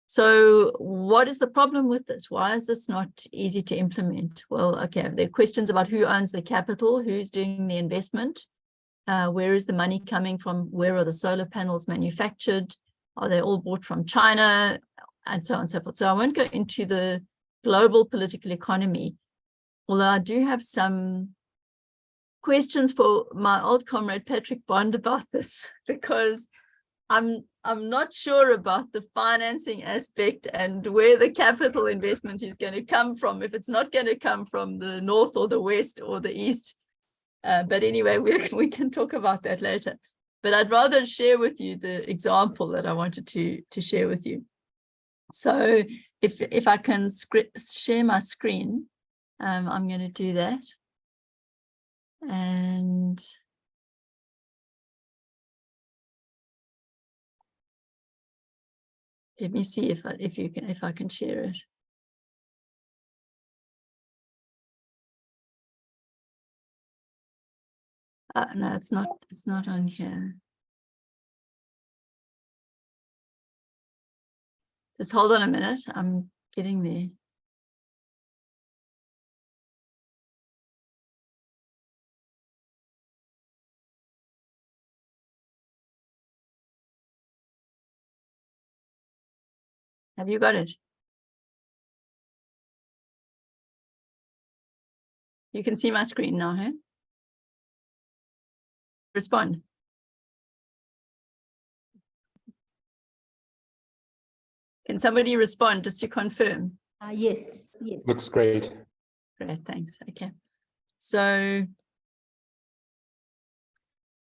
Speaker 5: So what is the problem with this? Why is this not easy to implement? Well, okay, there are questions about who owns the capital, who's doing the investment, where is the money coming from, where are the solar panels manufactured, are they all bought from China, and so on and so forth. So I won't go into the global political economy, although I do have some questions for my old comrade Patrick Bond about this, because I'm not sure about the financing aspect and where the capital investment is going to come from, if it's not going to come from the north or the west or the east. But anyway, we can talk about that later. But I'd rather share with you the example that I wanted to share with you. So if I can share my screen, I'm going to do that. And let me see if I can share it. No, it's not on here. Just hold on a minute. I'm getting there. Have you got it? You can see my screen now, huh? Respond. Can somebody respond just to confirm?
Speaker 1: Yes, yes.
Speaker 2: Looks great.
Speaker 5: Great, thanks. Okay. So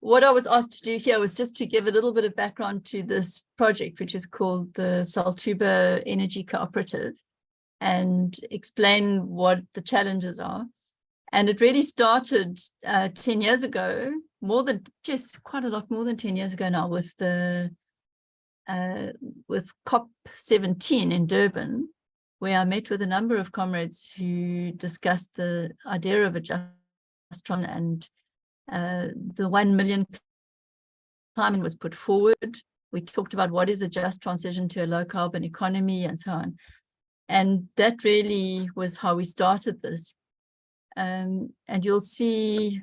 Speaker 5: what I was asked to do here was just to give a little bit of background to this project, which is called the Saltuba Energy Cooperative, and explain what the challenges are. And it really started 10 years ago, quite a lot more than 10 years ago now, with the with COP17 in Durban, where I met with a number of comrades who discussed the idea of a just transition, and the 1 million climate was put forward. We talked about what is a just transition to a low carbon economy and so on. And that really was how we started this. And you'll see,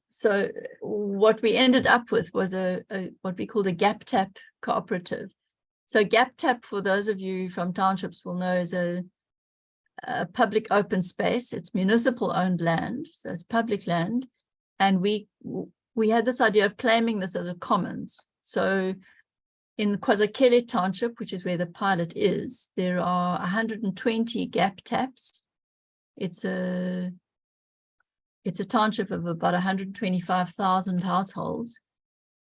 Speaker 5: so what we ended up with was a what we called a gap tap cooperative. So gap tap, for those of you from townships will know, is a public open space. It's municipal owned land, so it's public land. And we had this idea of claiming this as a commons. So in KwaZulu Township, which is where the pilot is, there are 120 gap taps. It's a township of about 125,000 households.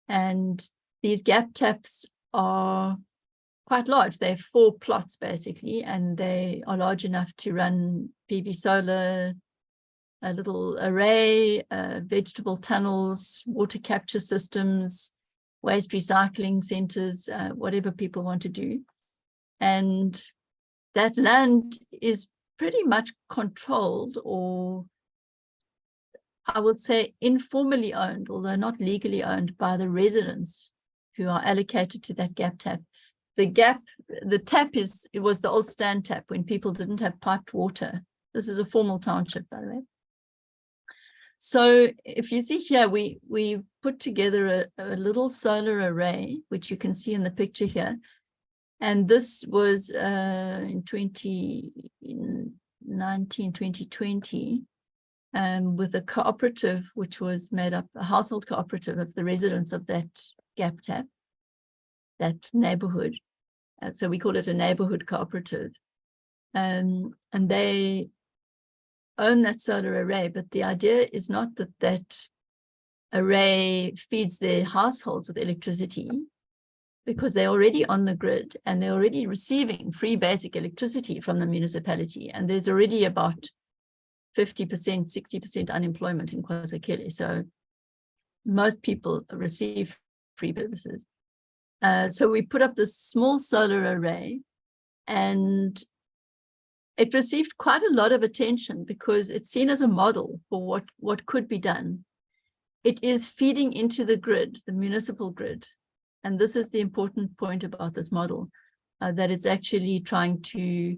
Speaker 5: And these gap taps are quite large. They have 4 plots basically, and they are large enough to run PV solar, a little array, vegetable tunnels, water capture systems, waste recycling centers, whatever people want to do. And that land is pretty much controlled, or I would say informally owned, although not legally owned, by the residents who are allocated to that gap tap. The tap was the old stand tap when people didn't have piped water. This is a formal township, by the way. So if you see here, we put together a little solar array, which you can see in the picture here. And this was in 2020, with a cooperative, which was made up, a household cooperative of the residents of that gap tap, that neighborhood. So we call it a neighborhood cooperative. And they own that solar array, but the idea is not that that array feeds their households with electricity, because they're already on the grid and they're already receiving free basic electricity from the municipality. And there's already about 50%, 60% unemployment in KwaZulu. So most people receive free services. So we put up this small solar array, and it received quite a lot of attention because it's seen as a model for what could be done. It is feeding into the grid, the municipal grid. And this is the important point about this model, that it's actually trying to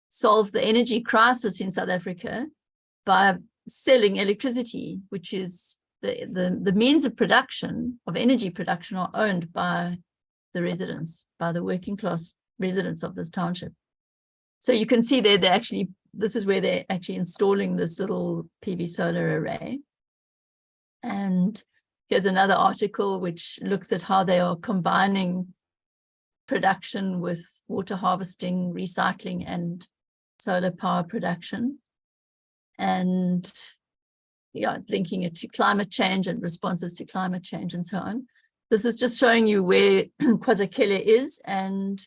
Speaker 5: solve the energy crisis in South Africa by selling electricity, which is the means of production, of energy production, are owned by the residents, by the working class residents of this township. So you can see there, this is where they're actually installing this little PV solar array. And here's another article which looks at how they are combining production with water harvesting, recycling, and solar power production. And linking it to climate change and responses to climate change and so on. This is just showing you where KwaZulu is and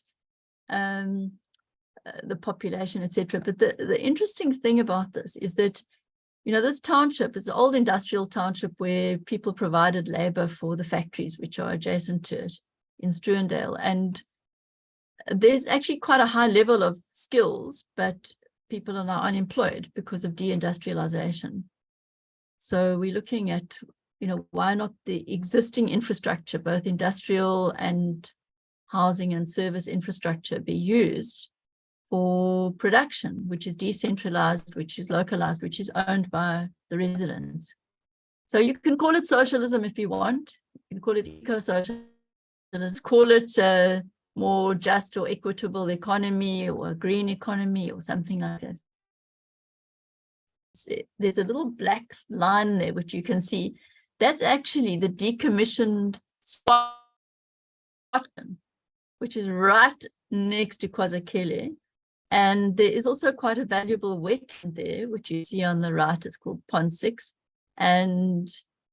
Speaker 5: the population, etc. But the interesting thing about this is that, this township is an old industrial township where people provided labor for the factories which are adjacent to it in Struendale. And there's actually quite a high level of skills, but people are now unemployed because of deindustrialization. So we're looking at, why not the existing infrastructure, both industrial and housing and service infrastructure, be used for production, which is decentralized, which is localized, which is owned by the residents. So you can call it socialism if you want. You can call it eco-socialism, call it a more just or equitable economy or a green economy or something like that. There's a little black line there, which you can see. That's actually the decommissioned spot, which is right next to KwaZulu. And there is also quite a valuable wetland there, which you see on the right. It's called Pond 6. And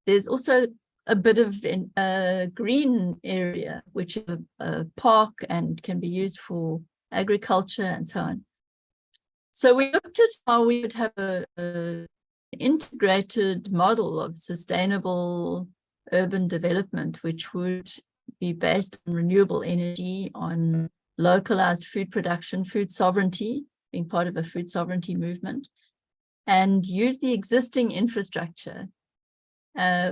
Speaker 5: there's also a bit of a green area, which is a park and can be used for agriculture and so on. So we looked at how we would have a integrated model of sustainable urban development, which would be based on renewable energy, on localized food production, food sovereignty, being part of a food sovereignty movement, and use the existing infrastructure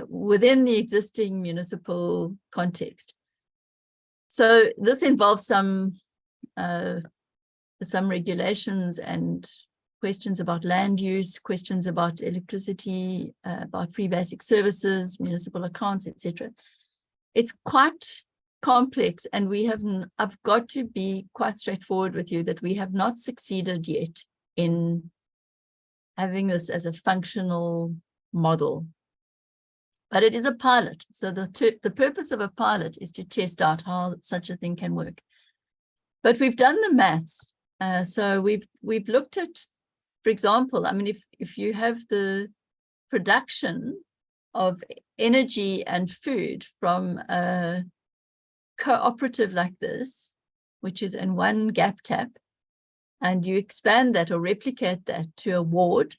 Speaker 5: within the existing municipal context. So this involves some regulations and questions about land use, questions about electricity, about free basic services, municipal accounts, etc. It's quite complex, and I've got to be quite straightforward with you that we have not succeeded yet in having this as a functional model. But it is a pilot. So the purpose of a pilot is to test out how such a thing can work. But we've done the maths. So we've looked at, for example, I mean, if you have the production of energy and food from a cooperative like this, which is in one gap tap, and you expand that or replicate that to a ward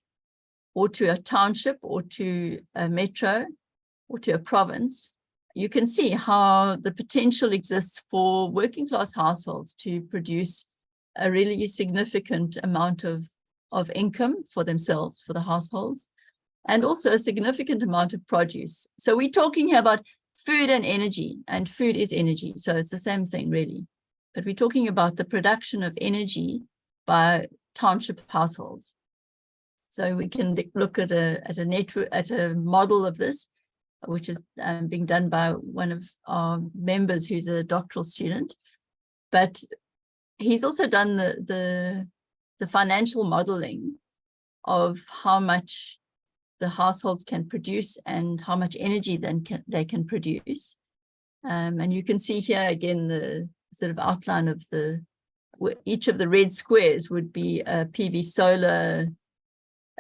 Speaker 5: or to a township or to a metro or to a province, you can see how the potential exists for working class households to produce a really significant amount of income for themselves, for the households, and also a significant amount of produce. So we're talking here about food and energy, and food is energy. So it's the same thing, really. But we're talking about the production of energy by township households. So we can look at a network, at a model of this, which is being done by one of our members who's a doctoral student. But he's also done the financial modeling of how much the households can produce and how much energy then they can produce. And you can see here again the sort of outline of each of the red squares would be a PV solar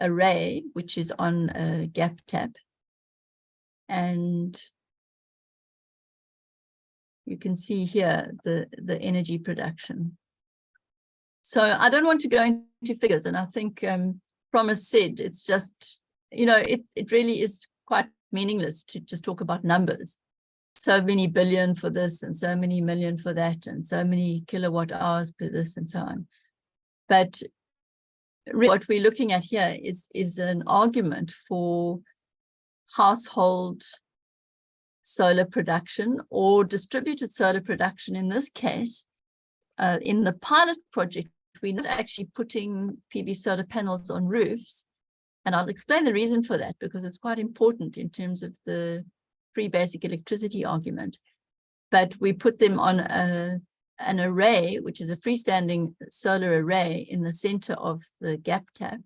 Speaker 5: array, which is on a gap tap. And you can see here the energy production. So I don't want to go into figures, and I think Promise said it's just, it really is quite meaningless to just talk about numbers. So many billion for this and so many million for that and so many kilowatt hours per this and so on. But really what we're looking at here is an argument for household solar production or distributed solar production. In this case, in the pilot project, we're not actually putting PV solar panels on roofs. And I'll explain the reason for that, because it's quite important in terms of the free basic electricity argument. But we put them on an array, which is a freestanding solar array in the center of the gap tap.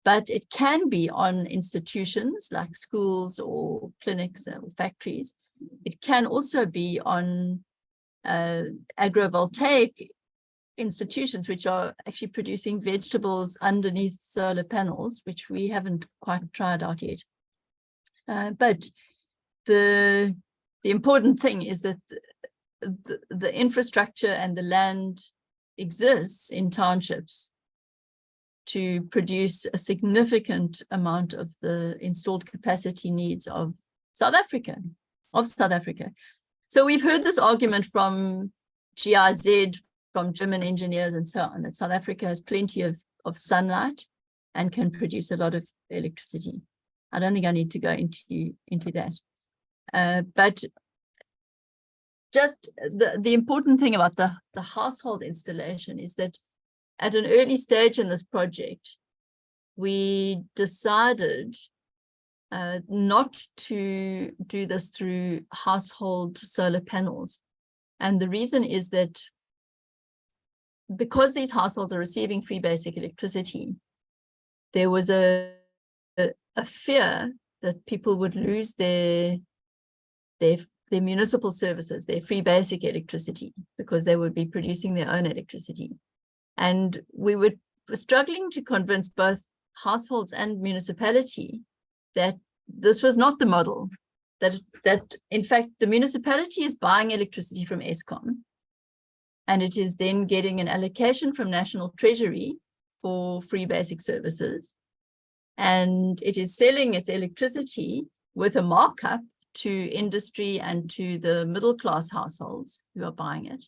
Speaker 5: But it can be on institutions like schools or clinics or factories. It can also be on agrovoltaic institutions, which are actually producing vegetables underneath solar panels, which we haven't quite tried out yet. But the important thing is that the infrastructure and the land exists in townships to produce a significant amount of the installed capacity needs of South Africa. So we've heard this argument from GIZ, from German engineers and so on, that South Africa has plenty of sunlight and can produce a lot of electricity. I don't think I need to go into that. But just the important thing about the household installation is that at an early stage in this project, we decided not to do this through household solar panels. And the reason is that because these households are receiving free basic electricity, there was a fear that people would lose their municipal services, their free basic electricity, because they would be producing their own electricity. And we were struggling to convince both households and municipality that this was not the model, that in fact the municipality is buying electricity from Eskom, and it is then getting an allocation from National Treasury for free basic services. And it is selling its electricity with a markup to industry and to the middle class households who are buying it.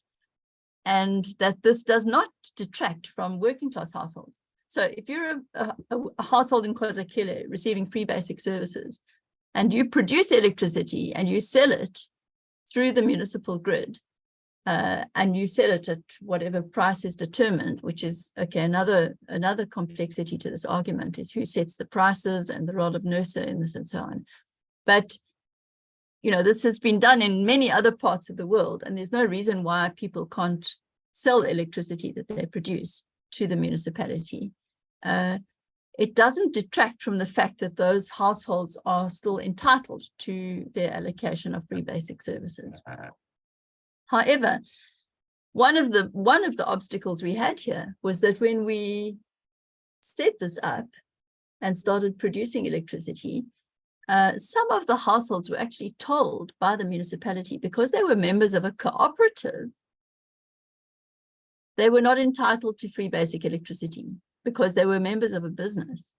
Speaker 5: And that this does not detract from working class households. So if you're a household in KwaZulu receiving free basic services, and you produce electricity and you sell it through the municipal grid, and you sell it at whatever price is determined, which is, okay, another complexity to this argument is who sets the prices and the role of NERSA in this and so on. But, you know, this has been done in many other parts of the world, and there's no reason why people can't sell electricity that they produce to the municipality. It doesn't detract from the fact that those households are still entitled to their allocation of free basic services. However, one of the obstacles we had here was that when we set this up and started producing electricity, some of the households were actually told by the municipality, because they were members of a cooperative, they were not entitled to free basic electricity because they were members of a business.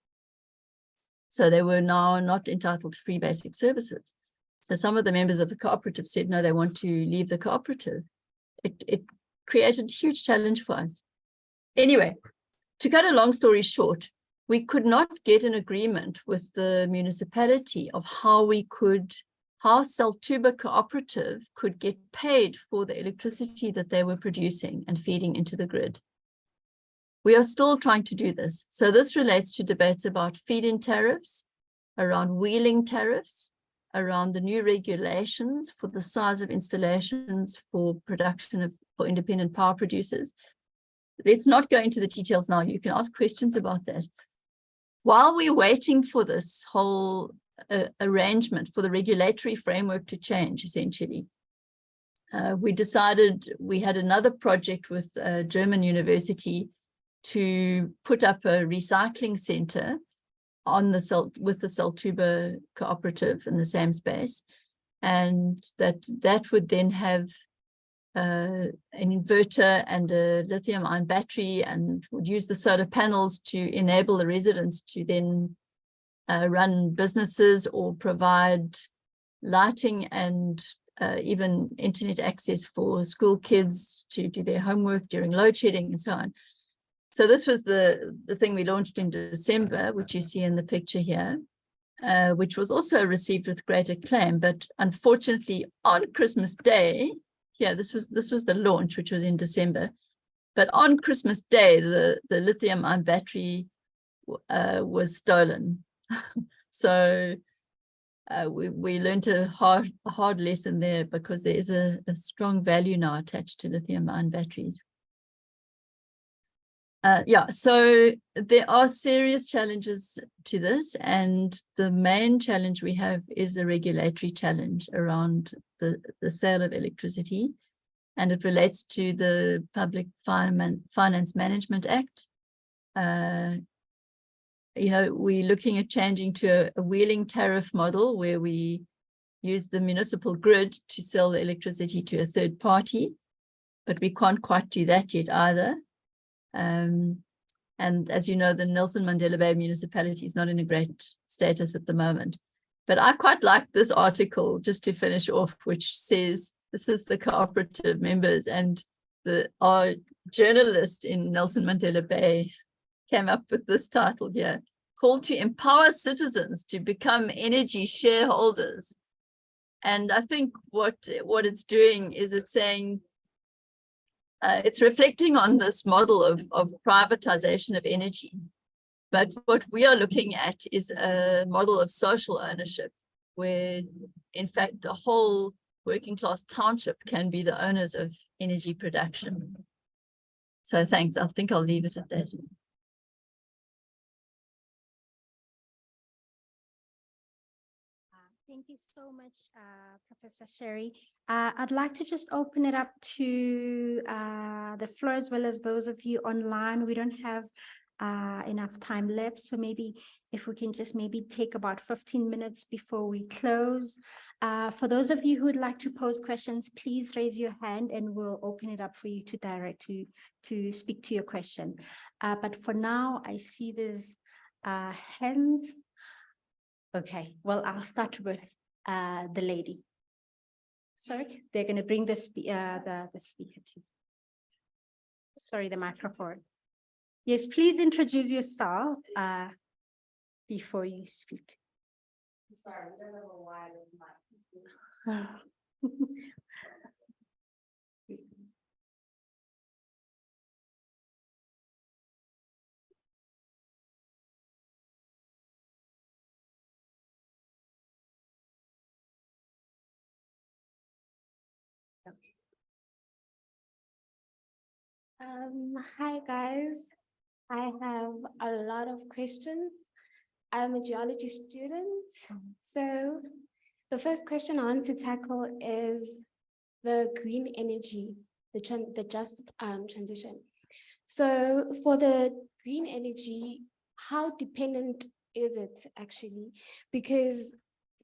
Speaker 5: So they were now not entitled to free basic services. So some of the members of the cooperative said, no, they want to leave the cooperative. It created a huge challenge for us. Anyway, to cut a long story short, we could not get an agreement with the municipality of how Celtuba Cooperative could get paid for the electricity that they were producing and feeding into the grid. We are still trying to do this. So this relates to debates about feed-in tariffs, around wheeling tariffs, around the new regulations for the size of installations for production for independent power producers. Let's not go into the details now. You can ask questions about that. While we're waiting for this whole arrangement for the regulatory framework to change, essentially, we decided we had another project with a German university to put up a recycling center with the Celtuba Cooperative in the same space, and that would then have an inverter and a lithium-ion battery, and would use the solar panels to enable the residents to then run businesses or provide lighting and even internet access for school kids to do their homework during load shedding and so on. So this was the thing we launched in December, which you see in the picture here, which was also received with great acclaim. But unfortunately, on Christmas Day, this was the launch, which was in December. But on Christmas Day, the lithium-ion battery was stolen. So we learned a hard lesson there, because there is a strong value now attached to lithium-ion batteries. So there are serious challenges to this, and the main challenge we have is the regulatory challenge around the sale of electricity, and it relates to the Public Finance Management Act. We're looking at changing to a wheeling tariff model where we use the municipal grid to sell the electricity to a third party, but we can't quite do that yet either. And as you know, the Nelson Mandela Bay municipality is not in a great status at the moment. But I quite like this article, just to finish off, which says, this is the cooperative members, and our journalist in Nelson Mandela Bay came up with this title here: Call to Empower Citizens to Become Energy Shareholders. And I think what it's doing is it's saying, it's reflecting on this model of privatization of energy. But what we are looking at is a model of social ownership, where in fact a whole working class township can be the owners of energy production. So thanks. I think I'll leave it at that.
Speaker 1: Thank you so much, Professor Sherry. I'd like to just open it up to the floor as well as those of you online. We don't have enough time left, so maybe if we can just maybe take about 15 minutes before we close. For those of you who would like to pose questions, please raise your hand and we'll open it up for you to direct to speak to your question. But for now, I see there's hands. Okay, well, I'll start with the lady. Sorry, they're going to bring the speaker to. Sorry, the microphone. Yes, please introduce yourself before you speak. Sorry, I don't know why
Speaker 6: Hi guys, I have a lot of questions. I'm a geology student. So the first question I want to tackle is the green energy, the just transition. So for the green energy, how dependent is it actually? Because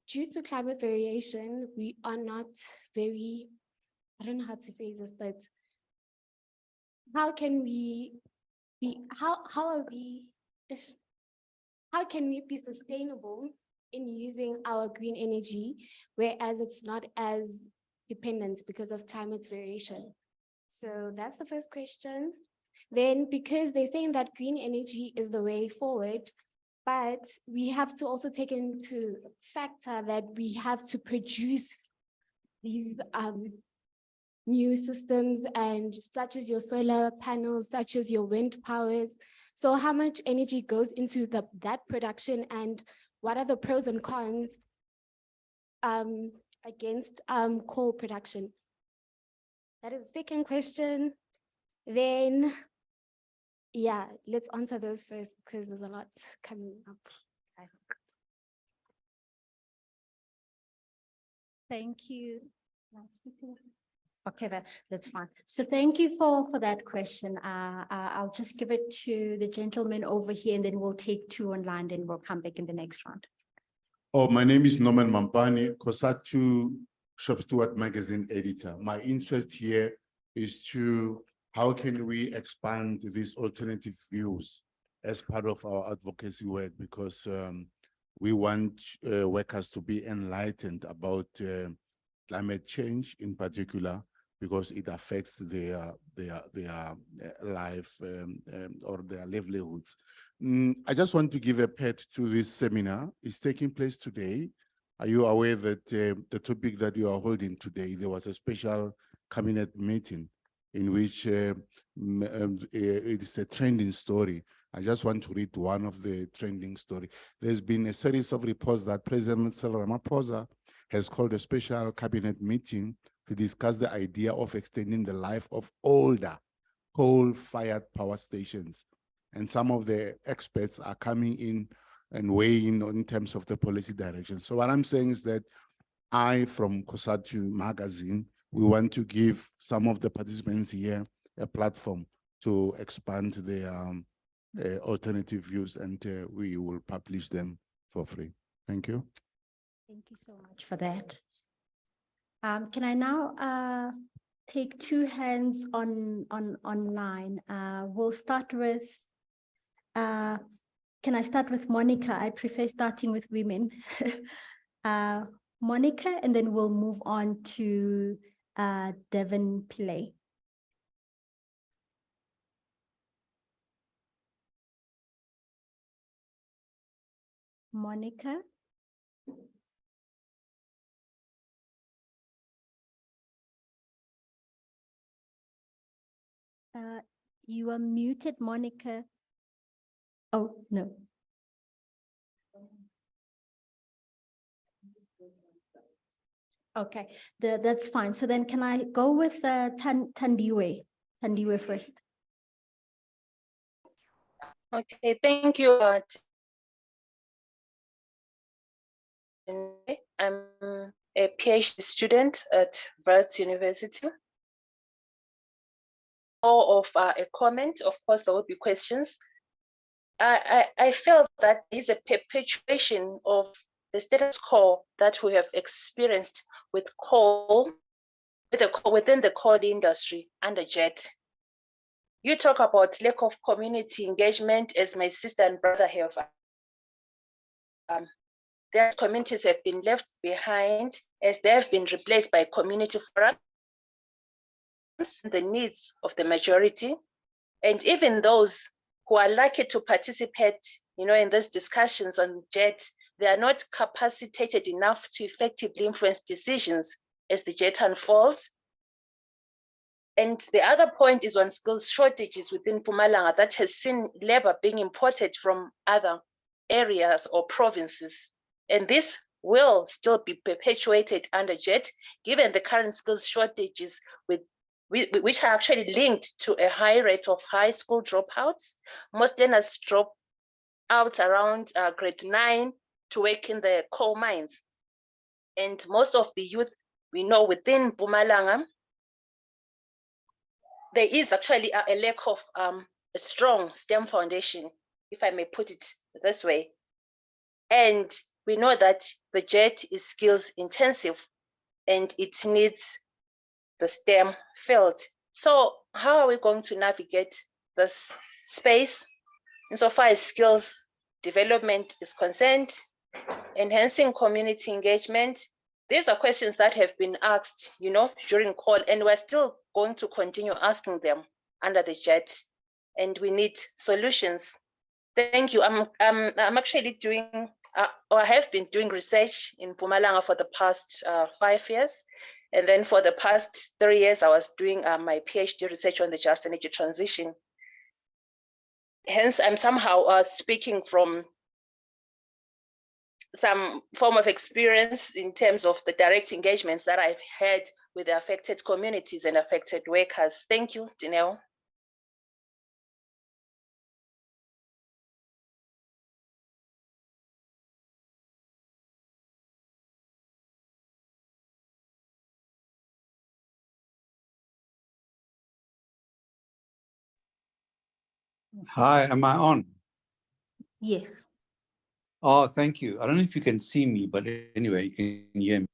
Speaker 6: due to climate variation, we are not very, I don't know how to phrase this, but how can we be, how can we be sustainable in using our green energy, whereas it's not as dependent because of climate variation? So that's the first question. Then, because they're saying that green energy is the way forward, but we have to also take into factor that we have to produce these new systems, and such as your solar panels, such as your wind powers. So how much energy goes into that production, and what are the pros and cons against coal production? That is the second question. Then, yeah, let's answer those first because there's a lot coming up.
Speaker 1: Thank you. Okay, that's fine. So thank you for that question. I'll just give it to the gentleman over here, and then we'll take two online, then we'll come back in the next round.
Speaker 7: Oh, my name is Norman Mampani, COSATU Shop Steward magazine editor. My interest here is to how can we expand these alternative views as part of our advocacy work, because we want workers to be enlightened about climate change in particular, because it affects their life or their livelihoods. I just want to give a pet to this seminar. It's taking place today. Are you aware that the topic that you are holding today, there was a special cabinet meeting in which it is a trending story. I just want to read one of the trending story. There's been a series of reports that President Cyril Ramaphosa has called a special cabinet meeting to discuss the idea of extending the life of older coal-fired power stations. And some of the experts are coming in and weighing in terms of the policy direction. So what I'm saying is that I, from COSATU magazine, we want to give some of the participants here a platform to expand their alternative views, and we will publish them for free. Thank you.
Speaker 1: Thank you so much for that. Can I now take two hands online? We'll start with, can I start with Monica? I prefer starting with women. Monica, and then we'll move on to Devon Pillay. Monica. You are muted, Monica. Oh, no. Okay, that's fine. So then can I go with Tandiwe? Tandiwe first.
Speaker 8: Okay, thank you. I'm a PhD student at Wits University. More of a comment, of course, there will be questions. I felt that there is a perpetuation of the status quo that we have experienced with coal, within the coal industry under JET. You talk about lack of community engagement, as my sister and brother have. Their communities have been left behind as they have been replaced by community forums, the needs of the majority, and even those who are lucky to participate, in these discussions on JET, they are not capacitated enough to effectively influence decisions as the JET unfolds. And the other point is on skills shortages within Mpumalanga that has seen labor being imported from other areas or provinces. And this will still be perpetuated under JET, given the current skills shortages which are actually linked to a high rate of high school dropouts. Most learners drop out around grade 9 to work in the coal mines. And most of the youth we know within Mpumalanga, there is actually a lack of a strong STEM foundation, if I may put it this way. And we know that the JET is skills intensive and it needs the STEM field. So how are we going to navigate this space insofar as skills development is concerned, enhancing community engagement? These are questions that have been asked, during call, and we're still going to continue asking them under the JET, and we need solutions. Thank you. I'm actually doing, or I have been doing research in Mpumalanga for the past 5 years. And then for the past 3 years, I was doing my PhD research on the just energy transition. Hence, I'm somehow speaking from some form of experience in terms of the direct engagements that I've had with the affected communities and affected workers. Thank you, Dineo.
Speaker 9: Hi, am I on?
Speaker 1: Yes.
Speaker 9: Oh, thank you. I don't know if you can see me, but anyway, you can hear me.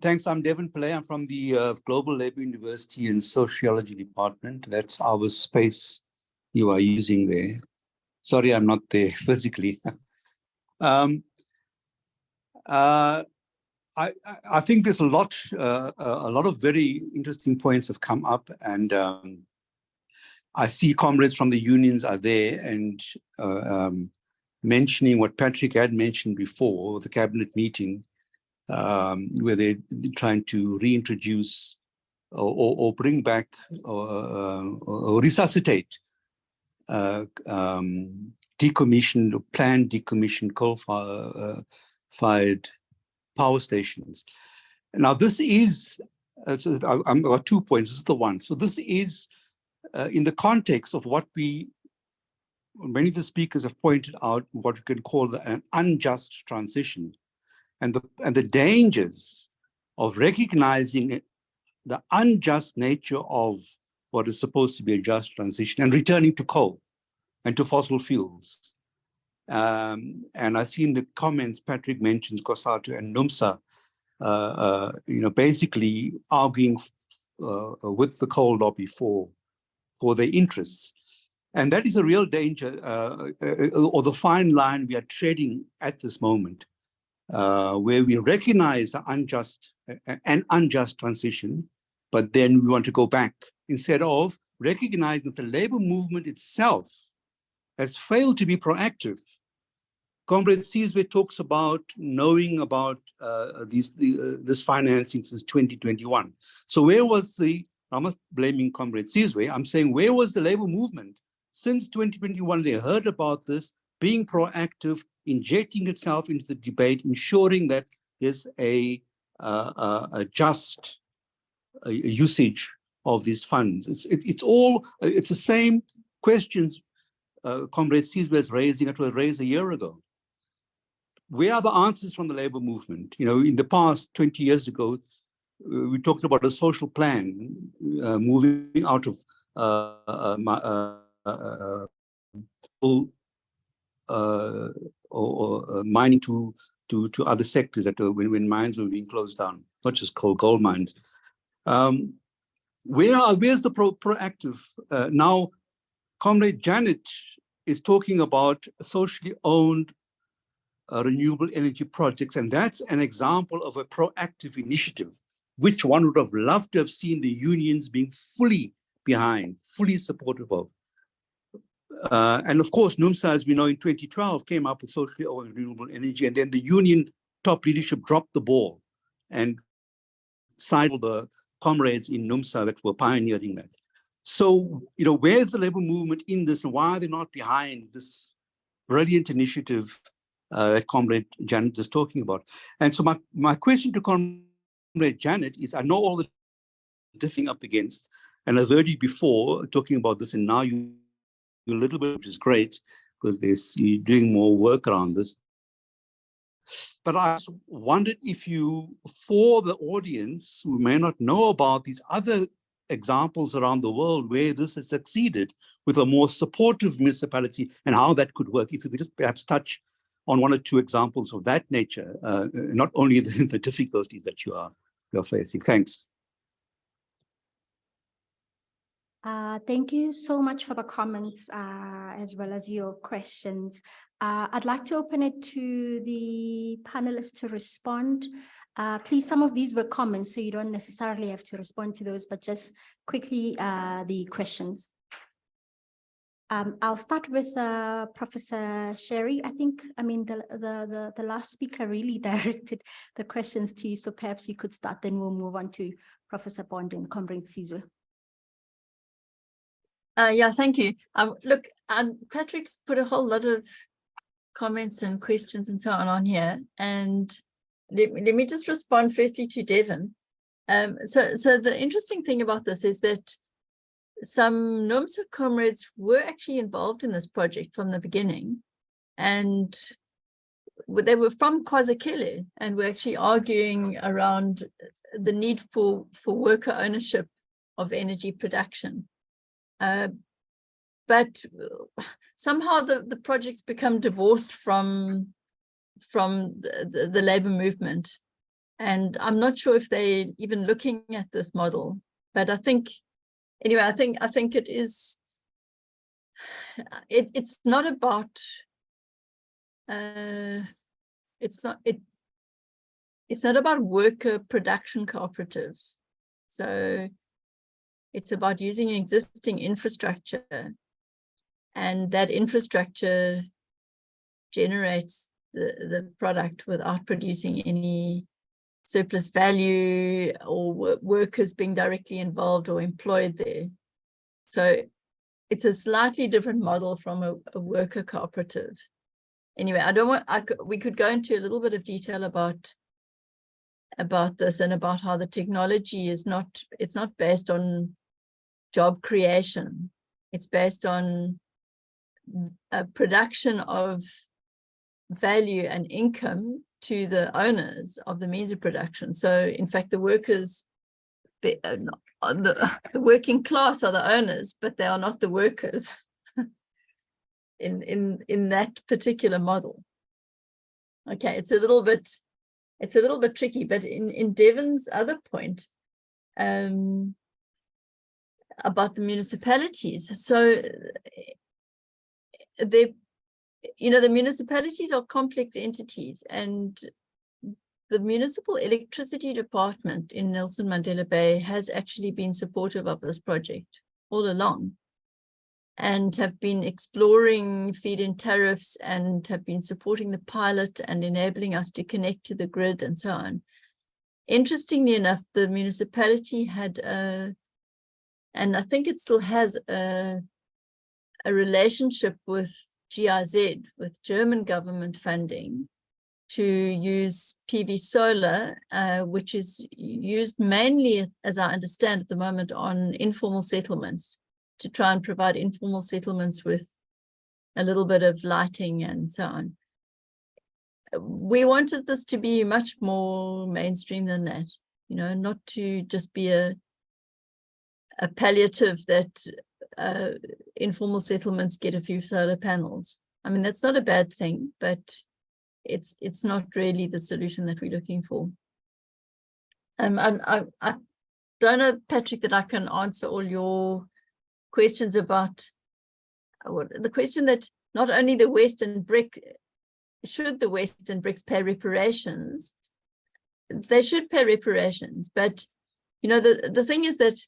Speaker 9: Thanks, I'm Devin Pillay. I'm from the Global Labour University and Sociology Department. That's our space you are using there. Sorry, I'm not there physically. I think there's a lot of very interesting points have come up, and I see comrades from the unions are there and mentioning what Patrick had mentioned before, the cabinet meeting, where they're trying to reintroduce or bring back or resuscitate decommissioned, planned decommissioned coal-fired power stations. Now, this is, I've got 2 points. This is the one. So this is in the context of what many of the speakers have pointed out, what we can call an unjust transition, and the dangers of recognizing the unjust nature of what is supposed to be a just transition and returning to coal and to fossil fuels. And I see in the comments, Patrick mentions Kosato and NUMSA, basically arguing with the coal lobby for their interests. And that is a real danger, or the fine line we are treading at this moment, where we recognize an unjust transition, but then we want to go back instead of recognizing that the labor movement itself has failed to be proactive. Comrade Sizwe talks about knowing about this financing since 2021. So where was I'm not blaming Comrade Sizwe, I'm saying where was the labor movement since 2021? They heard about this, being proactive, injecting itself into the debate, ensuring that there's a just usage of these funds. It's the same questions Comrade Sizwe is raising that were raised a year ago. where are the answers from the labor movement? You know, in the past, 20 years ago, we talked about a social plan, moving out of mining to other sectors that when mines were being closed down, not just gold mines. Where's the proactive? Now, Comrade Janet is talking about socially owned renewable energy projects, and that's an example of a proactive initiative, which one would have loved to have seen the unions being fully behind, fully supportive of. And of course, NUMSA, as we know, in 2012 came up with socially owned renewable energy, and then the union top leadership dropped the ball and sided the comrades in NUMSA that were pioneering that. So, you know, where's the labor movement in this, and why are they not behind this brilliant initiative that Comrade Janet is talking about? And so my question to Comrade Janet is, I know all the diffing up against, and I've heard you before talking about this, and now you a little bit, which is great, because you're doing more work around this. But I wondered if you, for the audience who may not know about these other examples around the world where this has succeeded with a more supportive municipality, and how that could work, if you could just perhaps touch on one or two examples of that nature, not only the difficulties that you're facing. Thanks.
Speaker 1: Thank you so much for the comments, as well as your questions. I'd like to open it to the panelists to respond. Please, some of these were comments, so you don't necessarily have to respond to those, but just quickly the questions. I'll start with Professor Sherry. I mean, the last speaker really directed the questions to you, so perhaps you could start, then we'll move on to Professor Bond and Comrade Sizwe.
Speaker 5: Yeah, thank you. Look, Patrick's put a whole lot of comments and questions and so on here, and let me just respond firstly to Devin. So the interesting thing about this is that some NUMSA comrades were actually involved in this project from the beginning, and they were from KwaZulu and were actually arguing around the need for worker ownership of energy production. But somehow the project's become divorced from the labor movement, and I'm not sure if they're even looking at this model. But I think, anyway, I think it is. It's not about. It's not about worker production cooperatives. So it's about using existing infrastructure, and that infrastructure generates the product without producing any surplus value or workers being directly involved or employed there. So it's a slightly different model from a worker cooperative. Anyway, we could go into a little bit of detail about this, and about how the technology it's not based on job creation. It's based on a production of value and income to the owners of the means of production. So in fact, the workers, the working class are the owners, but they are not the workers in that particular model. Okay, it's a little bit tricky, but in Devin's other point, about the municipalities. So the municipalities are complex entities, and the municipal electricity department in Nelson Mandela Bay has actually been supportive of this project all along, and have been exploring feed-in tariffs, and have been supporting the pilot and enabling us to connect to the grid and so on. Interestingly enough, the municipality had and I think it still has a relationship with GIZ, with German government funding, to use PV solar, which is used mainly, as I understand at the moment, on informal settlements, to try and provide informal settlements with a little bit of lighting and so on. we wanted this to be much more mainstream than that, you know, not to just be a palliative that informal settlements get a few solar panels. I mean, that's not a bad thing, but it's not really the solution that we're looking for. I don't know, Patrick, that I can answer all your questions about the question that not only the West and BRIC, should the West and BRICS pay reparations? They should pay reparations, but you know, the thing is that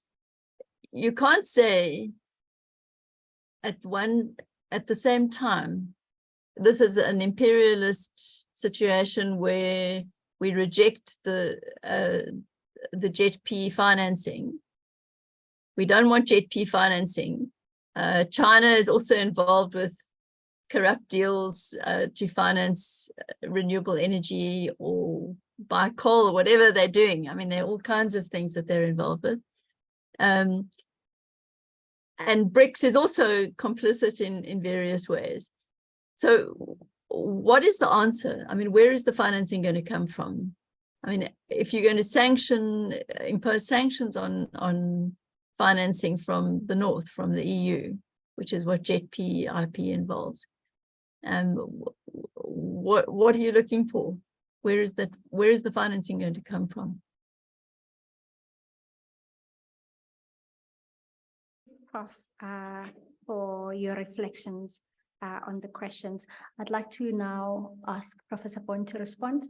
Speaker 5: you can't say at the same time, this is an imperialist situation where we reject the JET-P financing. We don't want JET-P financing. China is also involved with corrupt deals to finance renewable energy or buy coal or whatever they're doing. I mean, there are all kinds of things that they're involved with. And BRICS is also complicit in various ways. So what is the answer? I mean, where is the financing going to come from? I mean, if you're going to impose sanctions on financing from the North, from the EU, which is what JET-P IP involves, what are you looking for? Where is the financing going to come from?
Speaker 1: Prof, for your reflections on the questions. I'd like to now ask Professor Bond to respond.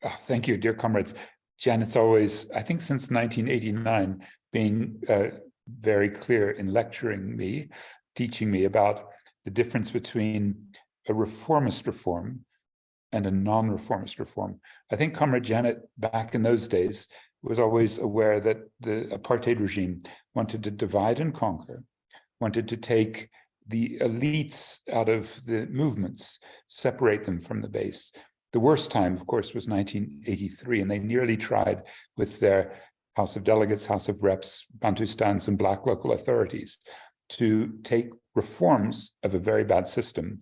Speaker 2: Oh, thank you, dear comrades. Janet's always, I think since 1989, being very clear in lecturing me, teaching me about the difference between a reformist reform and a non-reformist reform. I think Comrade Janet, back in those days, was always aware that the apartheid regime wanted to divide and conquer, wanted to take the elites out of the movements, separate them from the base. The worst time, of course, was 1983, and they nearly tried with their House of Delegates, House of Reps, Bantustans, and Black local authorities to take reforms of a very bad system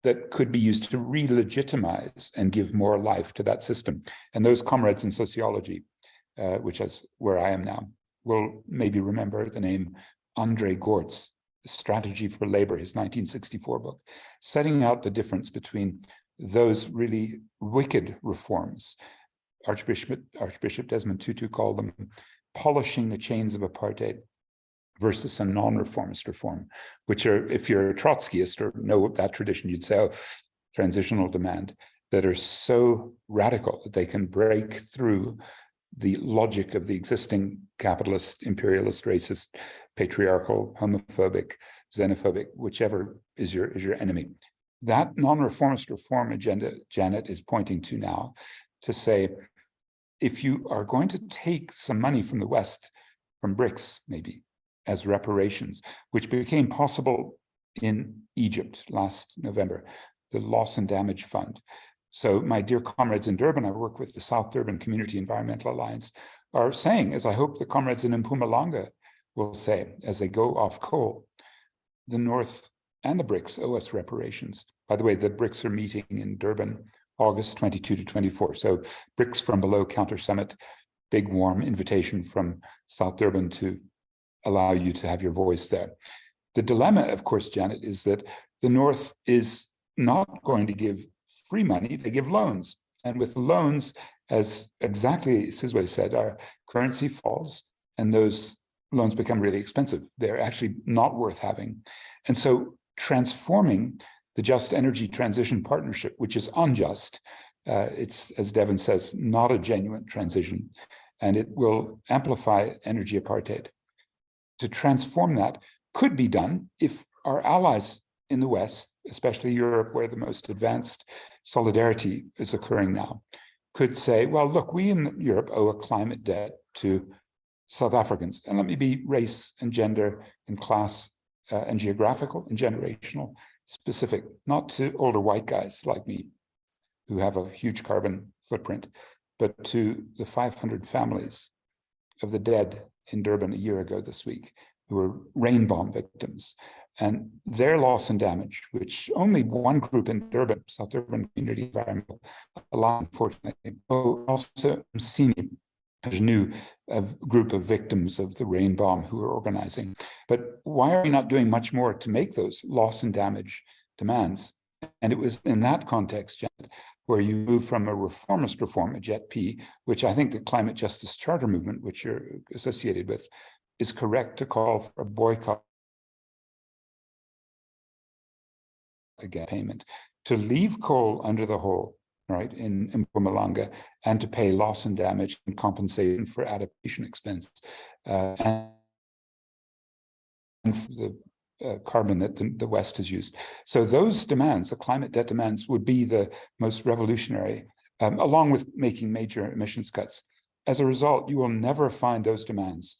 Speaker 2: that could be used to re-legitimize and give more life to that system. And those comrades in sociology, which is where I am now, will maybe remember the name Andre Gortz, Strategy for Labor, his 1964 book, setting out the difference between those really wicked reforms. Archbishop Desmond Tutu called them polishing the chains of apartheid, versus a non-reformist reform, which are, if you're a Trotskyist or know that tradition, you'd say, oh, transitional demand, that are so radical that they can break through the logic of the existing capitalist, imperialist, racist, patriarchal, homophobic, xenophobic, whichever is your enemy. That non-reformist reform agenda Janet is pointing to now, to say, if you are going to take some money from the West, from BRICS maybe, as reparations, which became possible in Egypt last November, the Loss and Damage Fund. So my dear comrades in Durban, I work with the South Durban Community Environmental Alliance, are saying, as I hope the comrades in Mpumalanga will say, as they go off coal, the North and the BRICS owe us reparations. By the way, the BRICS are meeting in Durban, August 22 to 24. So BRICS from Below Counter Summit, big warm invitation from South Durban to allow you to have your voice there. The dilemma, of course, Janet, is that the North is not going to give free money, they give loans. And with loans, as exactly Sizwe said, our currency falls and those loans become really expensive. They're actually not worth having. And so transforming the Just Energy Transition Partnership, which is unjust, it's, as Devin says, not a genuine transition, and it will amplify energy apartheid. To transform that could be done if our allies in the West, especially Europe, where the most advanced solidarity is occurring now, could say, well, look, we in Europe owe a climate debt to South Africans. And let me be race and gender and class and geographical and generational specific, not to older white guys like me who have a huge carbon footprint, but to the 500 families of the dead in Durban a year ago this week, who were rain bomb victims, And their loss and damage, which only one group in Durban, South Durban Community Environmental Alliance, unfortunately, also senior new group of victims of the rain bomb who are organizing. But why are we not doing much more to make those loss and damage demands? And it was in that context, Janet, where you move from a reformist reform, a JET-P, which I think the Climate Justice Charter movement, which you're associated with, is correct to call for a boycott against payment, to leave coal under the hole, right, in Mpumalanga, and to pay loss and damage and compensation for adaptation expense, and for the carbon that the West has used. So those demands, the climate debt demands, would be the most revolutionary, along with making major emissions cuts. As a result, you will never find those demands,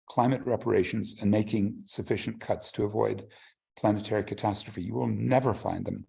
Speaker 2: climate reparations and making sufficient cuts to avoid planetary catastrophe. You will never find them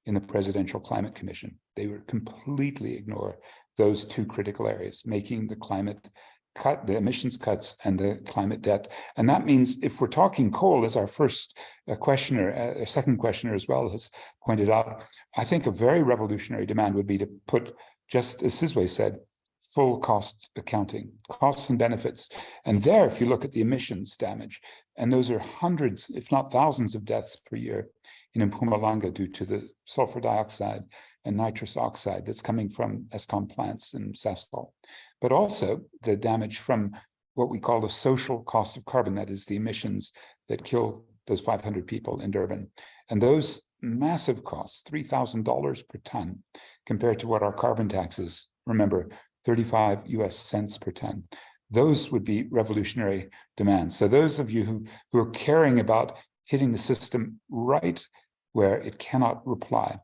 Speaker 2: in the Presidential Climate Commission. They would completely ignore those two critical areas, making the climate cut, the emissions cuts, and the climate debt. And that means if we're talking coal, as our first questioner, second questioner as well has pointed out, I think a very revolutionary demand would be to put, just as Sizwe said, full cost accounting, costs and benefits. And there, if you look at the emissions damage, and those are hundreds, if not thousands of deaths per year in Mpumalanga due to the sulfur dioxide and nitrous oxide that's coming from Eskom plants in Sasol, but also the damage from what we call the social cost of carbon, that is the emissions that kill those 500 people in Durban. And those massive costs, $3,000 per ton, compared to what our carbon tax is, remember, 35 US cents per ton. Those would be revolutionary demands. So those of you who are caring about hitting the system right where it cannot reply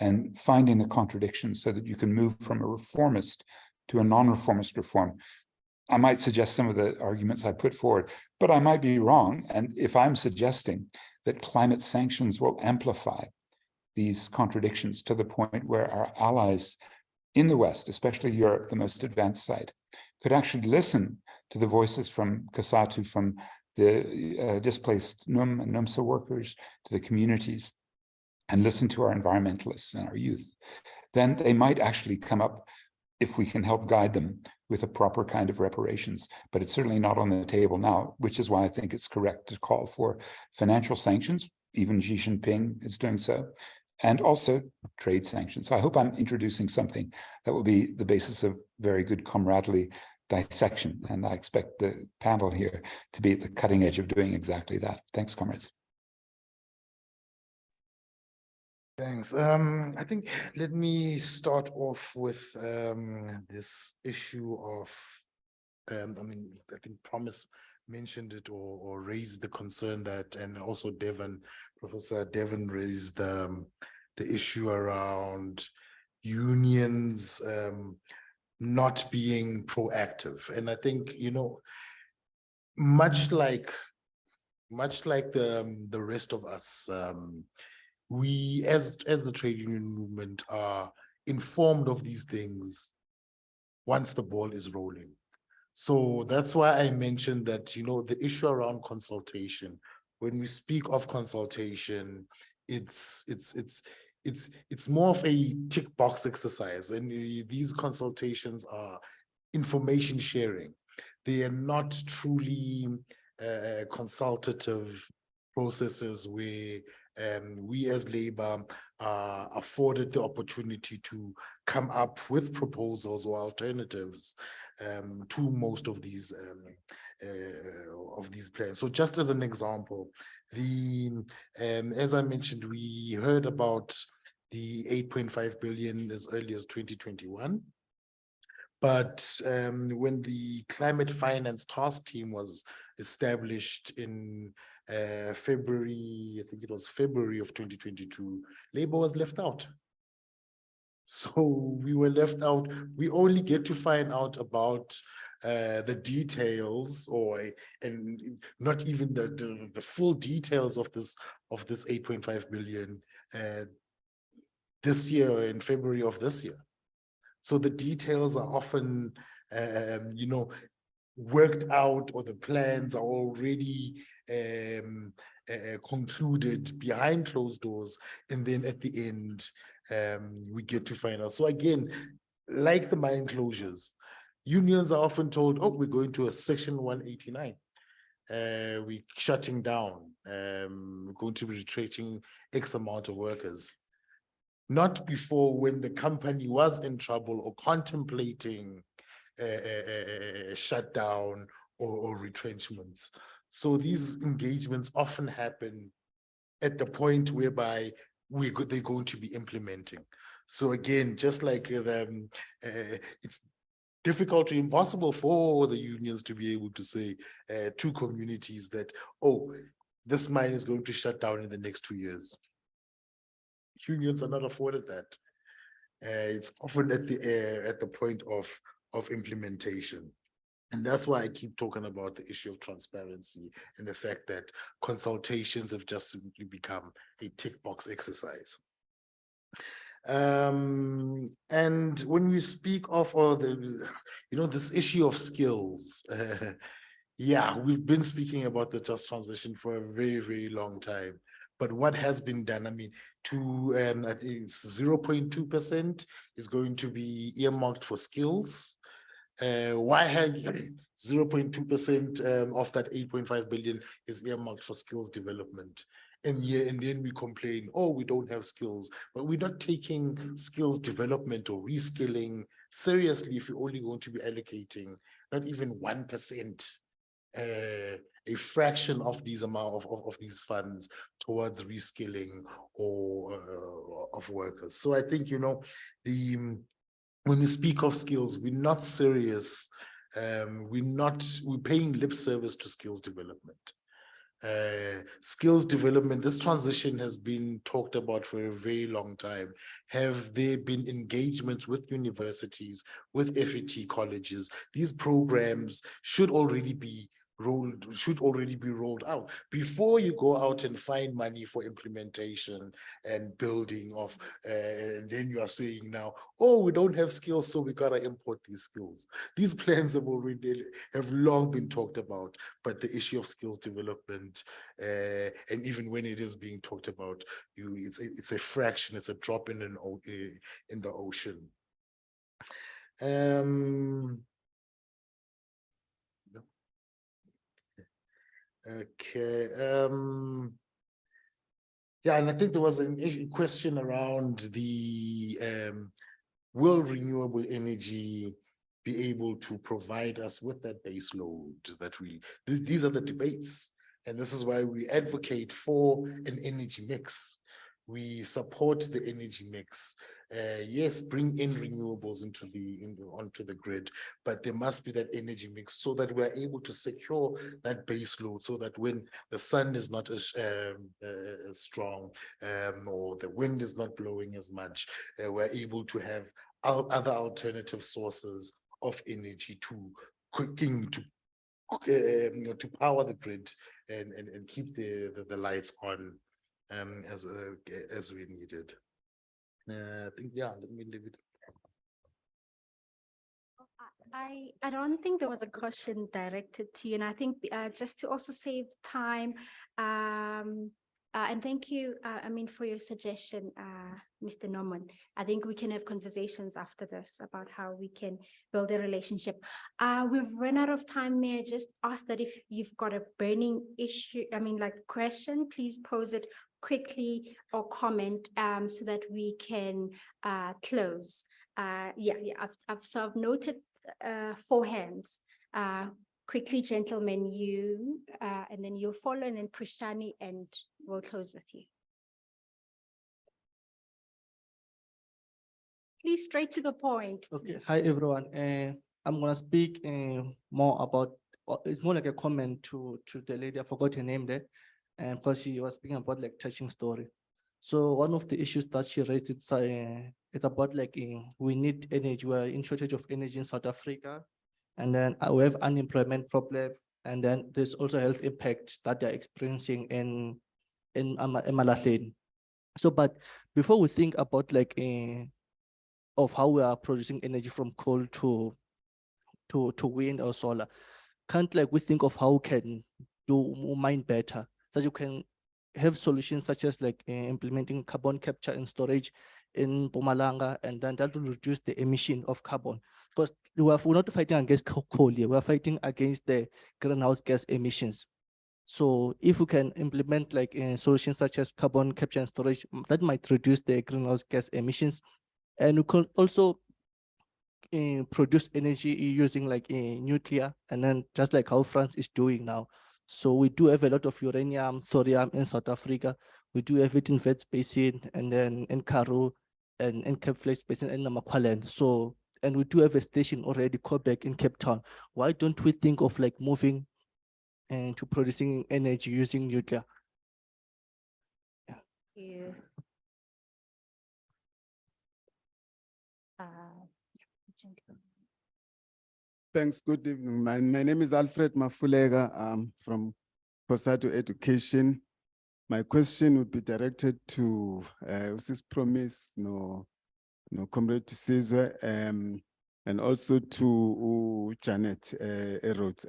Speaker 2: and finding the contradictions so that you can move from a reformist to a non-reformist reform, I might suggest some of the arguments I put forward, but I might be wrong. And if I'm suggesting that climate sanctions will amplify these contradictions to the point where our allies in the West, especially Europe, the most advanced side, could actually listen to the voices from COSATU, from the displaced NUM and NUMSA workers, to the communities, and listen to our environmentalists and our youth, then they might actually come up, if we can help guide them, with a proper kind of reparations. But it's certainly not on the table now, which is why I think it's correct to call for financial sanctions. Even Xi Jinping is doing so. And also trade sanctions. So I hope I'm introducing something that will be the basis of very good comradely dissection. And I expect the panel here to be at the cutting edge of doing exactly that. Thanks, comrades.
Speaker 3: Thanks. I think let me start off with this issue of, I think Promise mentioned it or raised the concern that, and also Professor Devon raised the issue around unions not being proactive. And I think, much like the rest of us, we as the trade union movement are informed of these things once the ball is rolling. So that's why I mentioned that, the issue around consultation, when we speak of consultation, it's more of a tick box exercise. And these consultations are information sharing. They are not truly consultative processes where we as Labour are afforded the opportunity to come up with proposals or alternatives to most of these plans. So just as an example, as I mentioned, we heard about the 8.5 billion as early as 2021. But when the Climate Finance Task Team was established in February, I think it was February of 2022, Labour was left out. So we were left out. We only get to find out about the details, and not even the full details of this 8.5 billion this year, in February of this year. So the details are often, worked out, or the plans are already concluded behind closed doors, and then at the end, we get to find out. So again, like the mine closures, unions are often told, oh, we're going to a section 189. We're shutting down, we're going to be retreating X amount of workers. Not before, when the company was in trouble or contemplating a shutdown or retrenchments. So these engagements often happen at the point whereby they're going to be implementing. So again, just like it's difficult or impossible for the unions to be able to say to communities that, oh, this mine is going to shut down in the next 2 years. Unions are not afforded that. It's often at the point of implementation. And that's why I keep talking about the issue of transparency and the fact that consultations have just simply become a tick box exercise. And when we speak of this issue of skills, yeah, we've been speaking about the just transition for a very, very long time. But what has been done, I mean, I think it's 0.2% is going to be earmarked for skills. Why have 0.2% of that 8.5 billion is earmarked for skills development? And then we complain, oh, we don't have skills, but we're not taking skills development or reskilling seriously if you're only going to be allocating not even 1%, a fraction of these amount of these funds towards reskilling or of workers. So I think, when we speak of skills, we're not serious. We're paying lip service to skills development. Skills development, this transition has been talked about for a very long time. Have there been engagements with universities, with FET colleges? These programs should already be rolled out before you go out and find money for implementation and building of, and then you are saying now, oh, we don't have skills, so we gotta import these skills. These plans have long been talked about, but the issue of skills development, and even when it is being talked about, it's a fraction, it's a drop in the ocean. Okay. Yeah, and I think there was a question around the will renewable energy be able to provide us with that base load that these are the debates, and this is why we advocate for an energy mix. We support the energy mix. Yes, bring in renewables onto the grid, but there must be that energy mix so that we're able to secure that base load, so that when the sun is not as strong or the wind is not blowing as much, we're able to have other alternative sources of energy to power the grid and keep the lights on as we needed. I think, yeah, let me leave it.
Speaker 1: I don't think there was a question directed to you, and I think just to also save time, and thank you, for your suggestion, Mr. Norman. I think we can have conversations after this about how we can build a relationship. We've run out of time. May I just ask that if you've got a burning issue, question, please pose it quickly or comment so that we can close. I've noted 4 hands. Quickly, gentlemen, you and then you'll follow, and then Prashani, and we'll close with you. Please, straight to the point.
Speaker 10: Okay, hi everyone. I'm gonna speak more about. It's more like a comment to the lady. I forgot her name there, and because she was speaking about like touching story. So one of the issues that she raised, it's about like we need energy. We're in shortage of energy in South Africa, and then we have unemployment problem, and then there's also health impact that they're experiencing in Emalahleni. So, but before we think about like of how we are producing energy from coal to wind or solar, can't like we think of how we can do mine better, so you can have solutions such as like implementing carbon capture and storage in Mpumalanga, and then that will reduce the emission of carbon. Because we're not fighting against coal here, we're fighting against the greenhouse gas emissions. So if we can implement like solutions such as carbon capture and storage, that might reduce the greenhouse gas emissions. And we can also produce energy using like nuclear, and then just like how France is doing now. So we do have a lot of uranium, thorium in South Africa. We do have it in Wits Basin, and then in Karoo, and in Cape Flats Basin, and Namakwaland. So, and we do have a station already, Quebec in Cape Town. Why don't we think of like moving to producing energy using nuclear?
Speaker 1: Yeah.
Speaker 11: Thanks. Good evening. My name is Alfred Mafulega. I'm from COSATU Education. My question would be directed to Sis Promise, Comrade to Sizwe, and also to Janet Erod.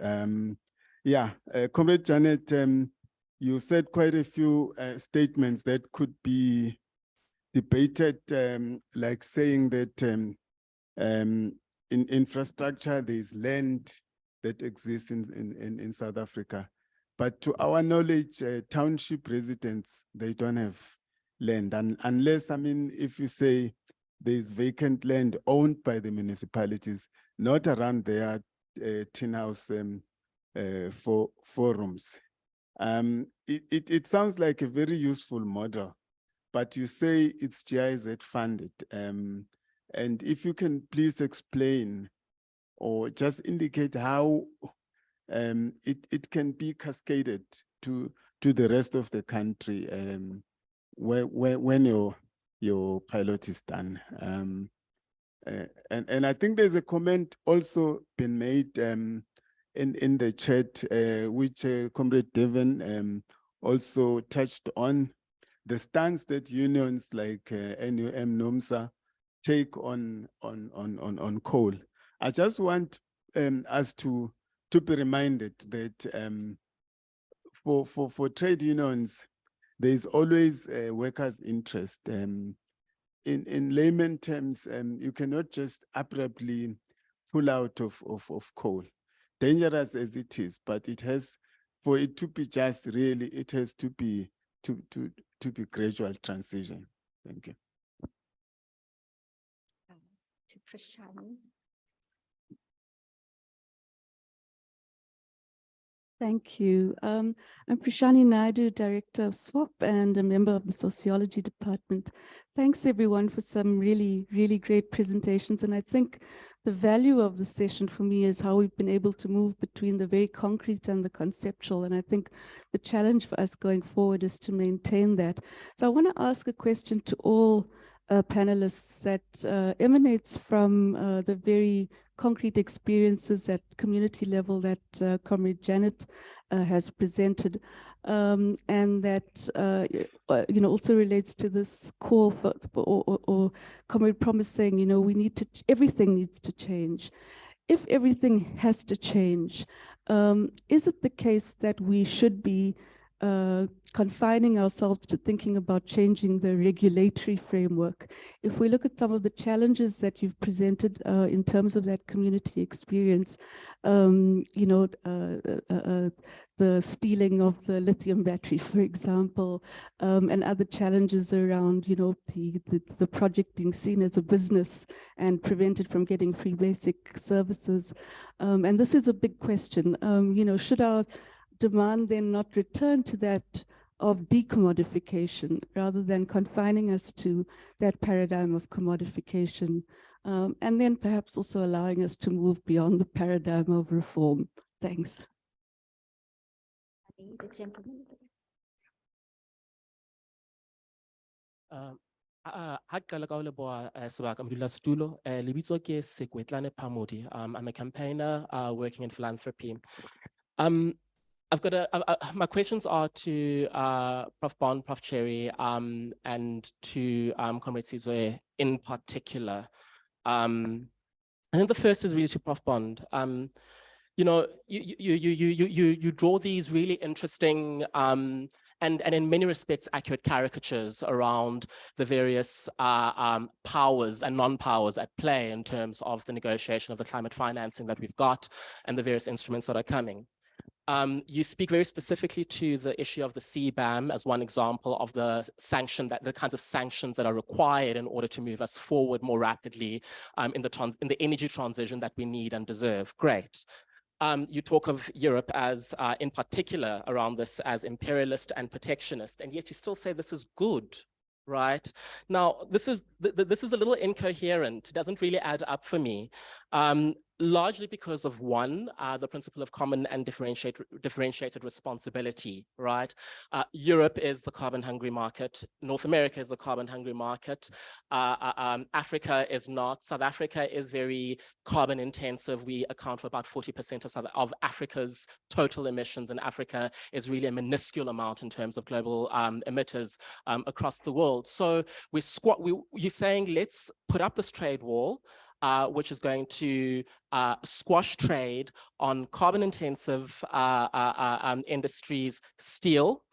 Speaker 11: Comrade Janet, you said quite a few statements that could be debated, like saying that in infrastructure, there's land that exists in South Africa. But to our knowledge, township residents, they don't have land. And unless, if you say there's vacant land owned by the municipalities, not around their tin house forums. It sounds like a very useful model, but you say it's GIZ funded. And if you can please explain or just indicate how it can be cascaded to the rest of the country when your pilot is done. And I think there's a comment also been made in the chat, which Comrade Devon also touched on, the stance that unions like NUM, NUMSA take on coal. I just want us to be reminded that for trade unions, there's always a workers' interest. In layman terms, you cannot just abruptly pull out of coal, dangerous as it is, but it has, for it to be just really, it has to be gradual transition. Thank you.
Speaker 1: To Prashani.
Speaker 12: Thank you. I'm Prashani Naidu, Director of SWAP and a member of the Sociology Department. Thanks everyone for some really, really great presentations. And I think the value of the session for me is how we've been able to move between the very concrete and the conceptual. And I think the challenge for us going forward is to maintain that. So I want to ask a question to all panelists that emanates from the very concrete experiences at community level that Comrade Janet has presented, and that also relates to this call for or Comrade Promise saying, we need to, everything needs to change. If everything has to change, is it the case that we should be confining ourselves to thinking about changing the regulatory framework? If we look at some of the challenges that you've presented in terms of that community experience, the stealing of the lithium battery, for example, and other challenges around, the project being seen as a business and prevented from getting free basic services. And this is a big question. Should our demand then not return to that of decommodification rather than confining us to that paradigm of commodification, and then perhaps also allowing us to move beyond the paradigm of reform? Thanks.
Speaker 1: The gentleman.
Speaker 13: I'm a campaigner working in philanthropy. I've got my questions are to Prof. Bond, Prof. Cherry, and to Comrade Sizwe in particular. I think the first is really to Prof. Bond. You draw these really interesting and in many respects, accurate caricatures around the various powers and non-powers at play in terms of the negotiation of the climate financing that we've got and the various instruments that are coming. You speak very specifically to the issue of the CBAM as one example of the kinds of sanctions that are required in order to move us forward more rapidly in the energy transition that we need and deserve. Great. You talk of Europe as, in particular, around this as imperialist and protectionist, and yet you still say this is good, right? Now, this is a little incoherent. It doesn't really add up for me. Largely because of one, the principle of common and differentiated responsibility, right? Europe is the carbon-hungry market. North America is the carbon-hungry market. Africa is not. South Africa is very carbon-intensive. We account for about 40% of Africa's total emissions, and Africa is really a minuscule amount in terms of global emitters across the world. So you're saying, let's put up this trade wall, which is going to squash trade on carbon-intensive industries, steel,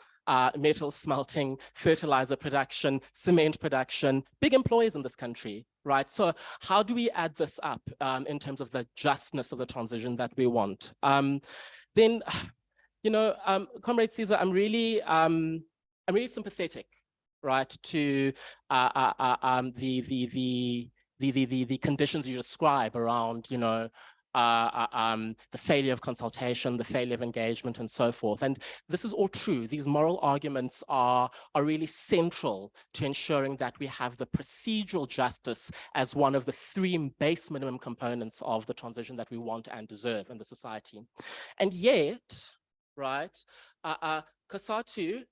Speaker 13: metal smelting, fertilizer production, cement production, big employers in this country, right? So how do we add this up in terms of the justness of the transition that we want? Then, you know, Comrade Sizwe, I'm really sympathetic, right, to the conditions you describe around, you know, the failure of consultation, the failure of engagement, and so forth. And this is all true. These moral arguments are really central to ensuring that we have the procedural justice as one of the three base minimum components of the transition that we want and deserve in the society. And yet, right, COSATU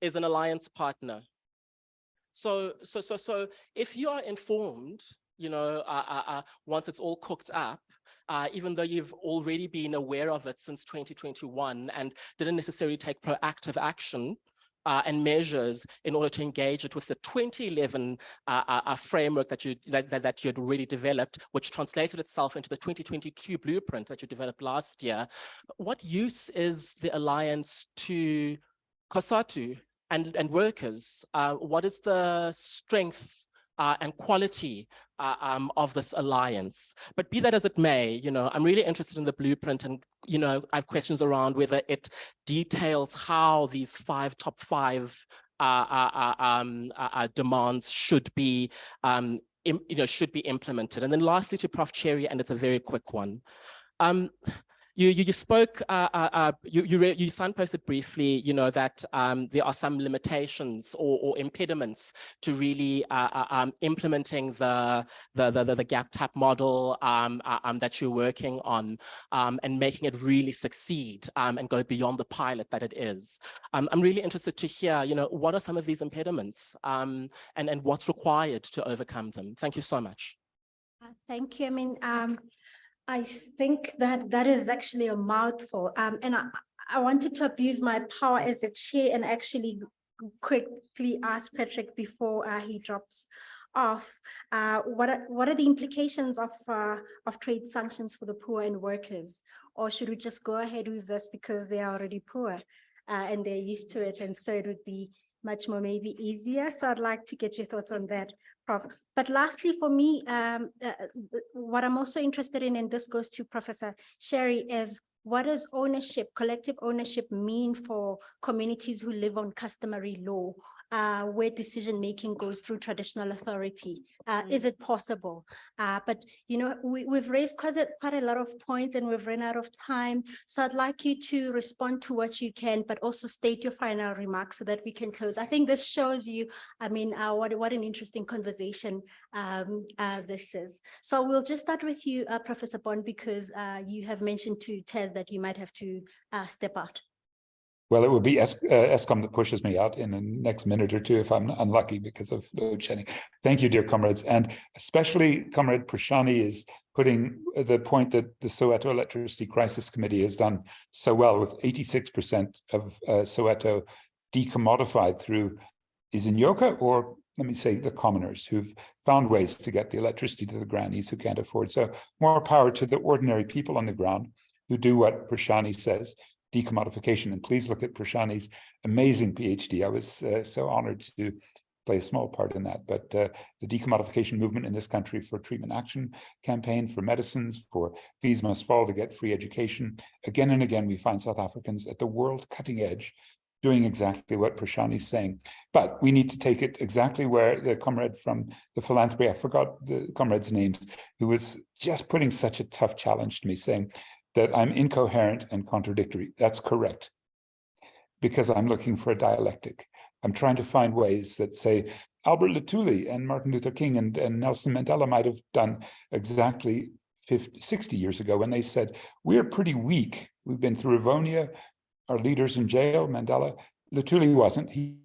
Speaker 13: is an alliance partner. So if you are informed, you know, once it's all cooked up, even though you've already been aware of it since 2021 and didn't necessarily take proactive action and measures in order to engage it with the 2011 framework that you had already developed, which translated itself into the 2022 blueprint that you developed last year, what use is the alliance to COSATU and workers? What is the strength and quality of this alliance? But be that as it may, you know, I'm really interested in the blueprint, and, you know, I have questions around whether it details how these top five demands should be, should be implemented. And then lastly to Prof. Cherry, and it's a very quick one. You spoke, you signposted briefly, you know, that there are some limitations or impediments to really implementing the gap tap model that you're working on and making it really succeed and go beyond the pilot that it is. I'm really interested to hear, you know, what are some of these impediments and what's required to overcome them? Thank you so much.
Speaker 1: Thank you. I mean, I think that is actually a mouthful. And I wanted to abuse my power as a chair and actually quickly ask Patrick before he drops off. What are the implications of trade sanctions for the poor and workers? Or should we just go ahead with this because they are already poor and they're used to it, and so it would be much more maybe easier? So I'd like to get your thoughts on that, Prof. But lastly, for me, what I'm also interested in, and this goes to Professor Sherry, is what does ownership, collective ownership, mean for communities who live on customary law, where decision-making goes through traditional authority? Is it possible? But, you know, we've raised quite a lot of points and we've run out of time. So I'd like you to respond to what you can, but also state your final remarks so that we can close. I think this shows you, I mean, what an interesting conversation this is. So we'll just start with you, Professor Bond, because you have mentioned to Tez that you might have to step out.
Speaker 2: Well, it will be Eskom that pushes me out in the next minute or two if I'm unlucky because of load shedding. Thank you, dear comrades. And especially Comrade Prashani is putting the point that the Soweto Electricity Crisis Committee has done so well, with 86% of Soweto decommodified through Izinyoka, or let me say the commoners who've found ways to get the electricity to the grannies who can't afford. So more power to the ordinary people on the ground who do what Prashani says. decommodification. And please look at Prashani's amazing PhD. I was so honored to play a small part in that. But the decommodification movement in this country for treatment action campaign, for medicines, for fees must fall to get free education. Again and again, we find South Africans at the world cutting edge doing exactly what Prashani's saying. But we need to take it exactly where the comrade from the philanthropy, I forgot the comrade's names, who was just putting such a tough challenge to me, saying that I'm incoherent and contradictory. That's correct, because I'm looking for a dialectic. I'm trying to find ways that, say, Albert Luthuli and Martin Luther King and Nelson Mandela might have done exactly 60 years ago when they said, we're pretty weak. We've been through Rivonia, our leaders in jail, Mandela. Luthuli wasn't. He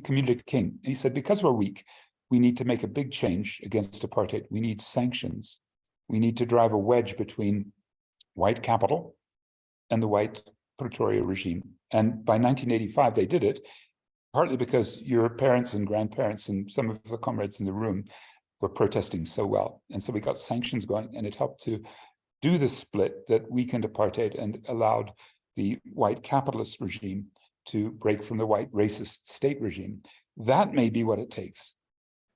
Speaker 2: communicated to King. And he said, because we're weak, we need to make a big change against apartheid. We need sanctions. We need to drive a wedge between white capital and the white Pretoria regime. And by 1985, they did it, partly because your parents and grandparents and some of the comrades in the room were protesting so well. And so we got sanctions going, and it helped to do the split that weakened apartheid and allowed the white capitalist regime to break from the white racist state regime. That may be what it takes,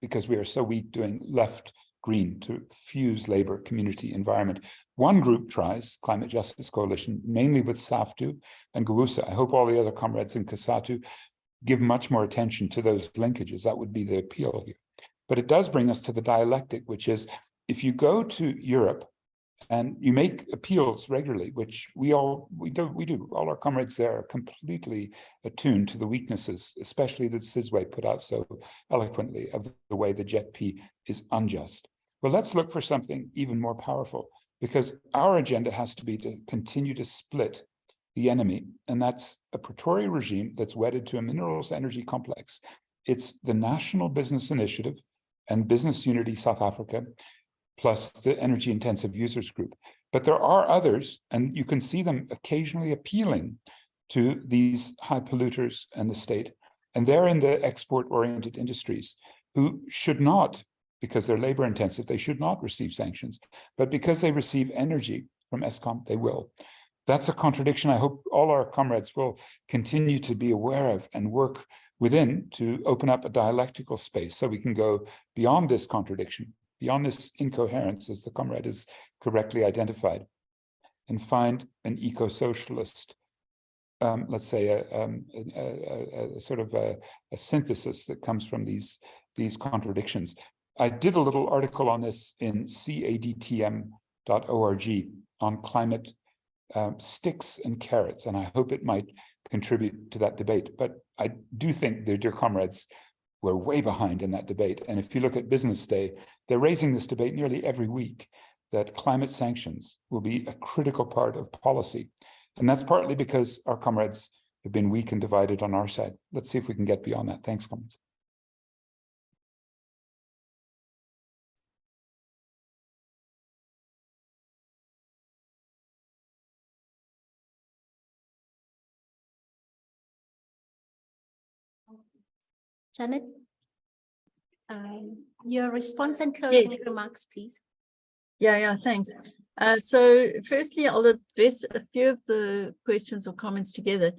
Speaker 2: because we are so weak doing left green to fuse labor, community, environment. One group tries, Climate Justice Coalition, mainly with SAFTU and Guusa. I hope all the other comrades in COSATU give much more attention to those linkages. That would be the appeal here. But it does bring us to the dialectic, which is, if you go to Europe and you make appeals regularly, which we do. All our comrades there are completely attuned to the weaknesses, especially that Sizwe put out so eloquently, of the way the JET-P is unjust. Well, let's look for something even more powerful, because our agenda has to be to continue to split the enemy, and that's a Pretoria regime that's wedded to a minerals energy complex. It's the National Business Initiative and Business Unity South Africa, plus the energy intensive users group. But there are others, and you can see them occasionally appealing to these high polluters and the state. And they're in the export-oriented industries who should not, because they're labor intensive, they should not receive sanctions. But because they receive energy from Eskom, they will. That's a contradiction I hope all our comrades will continue to be aware of and work within to open up a dialectical space so we can go beyond this contradiction, beyond this incoherence, as the comrade is correctly identified, and find an eco-socialist, let's say a sort of a synthesis that comes from these contradictions. I did a little article on this in cadtm.org on climate sticks and carrots, and I hope it might contribute to that debate. But I do think, dear comrades, we're way behind in that debate. And if you look at Business Day, they're raising this debate nearly every week, that climate sanctions will be a critical part of policy. And that's partly because our comrades have been weak and divided on our side. Let's see if we can get beyond that. Thanks, comrades.
Speaker 1: Janet, your response and closing remarks, please.
Speaker 5: Yeah, thanks. So firstly, I'll address a few of the questions or comments together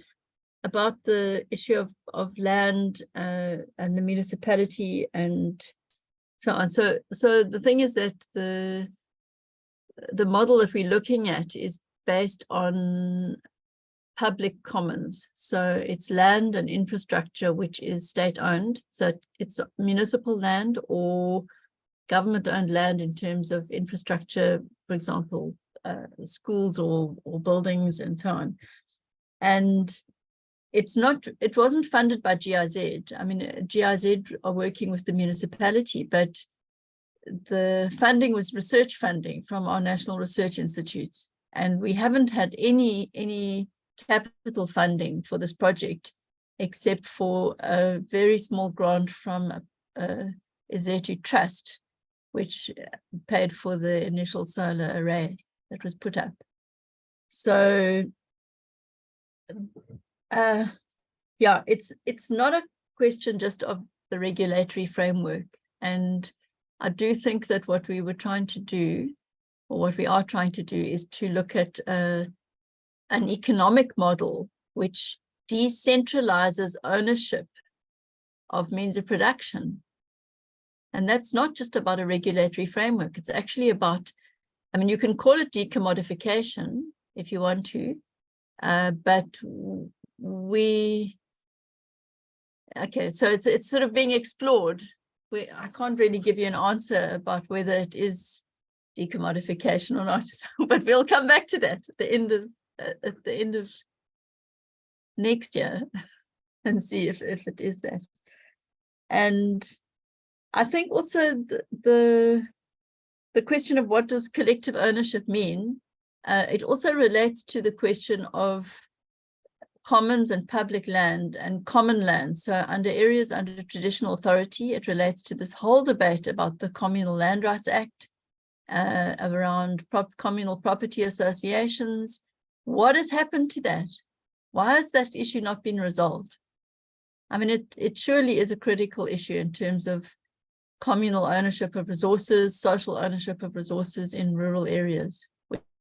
Speaker 5: about the issue of land and the municipality and so on. So the thing is that the model that we're looking at is based on public commons. So it's land and infrastructure, which is state-owned. So it's municipal land or government-owned land in terms of infrastructure, for example, schools or buildings and so on. And it wasn't funded by GIZ. I mean, GIZ are working with the municipality, but the funding was research funding from our national research institutes. And we haven't had any capital funding for this project, except for a very small grant from Ezetu Trust, which paid for the initial solar array that was put up. So, yeah, it's not a question just of the regulatory framework. And I do think that what we were trying to do, or what we are trying to do, is to look at an economic model which decentralizes ownership of means of production. And that's not just about a regulatory framework. It's actually about, I mean, you can call it decommodification if you want to, but okay, so it's sort of being explored. I can't really give you an answer about whether it is decommodification or not, but we'll come back to that at the end of next year and see if it is that. And I think also the question of what does collective ownership mean, it also relates to the question of commons and public land and common land. So under areas under traditional authority, it relates to this whole debate about the Communal Land Rights Act, around communal property associations. What has happened to that? Why has that issue not been resolved? I mean, it surely is a critical issue in terms of communal ownership of resources, social ownership of resources in rural areas,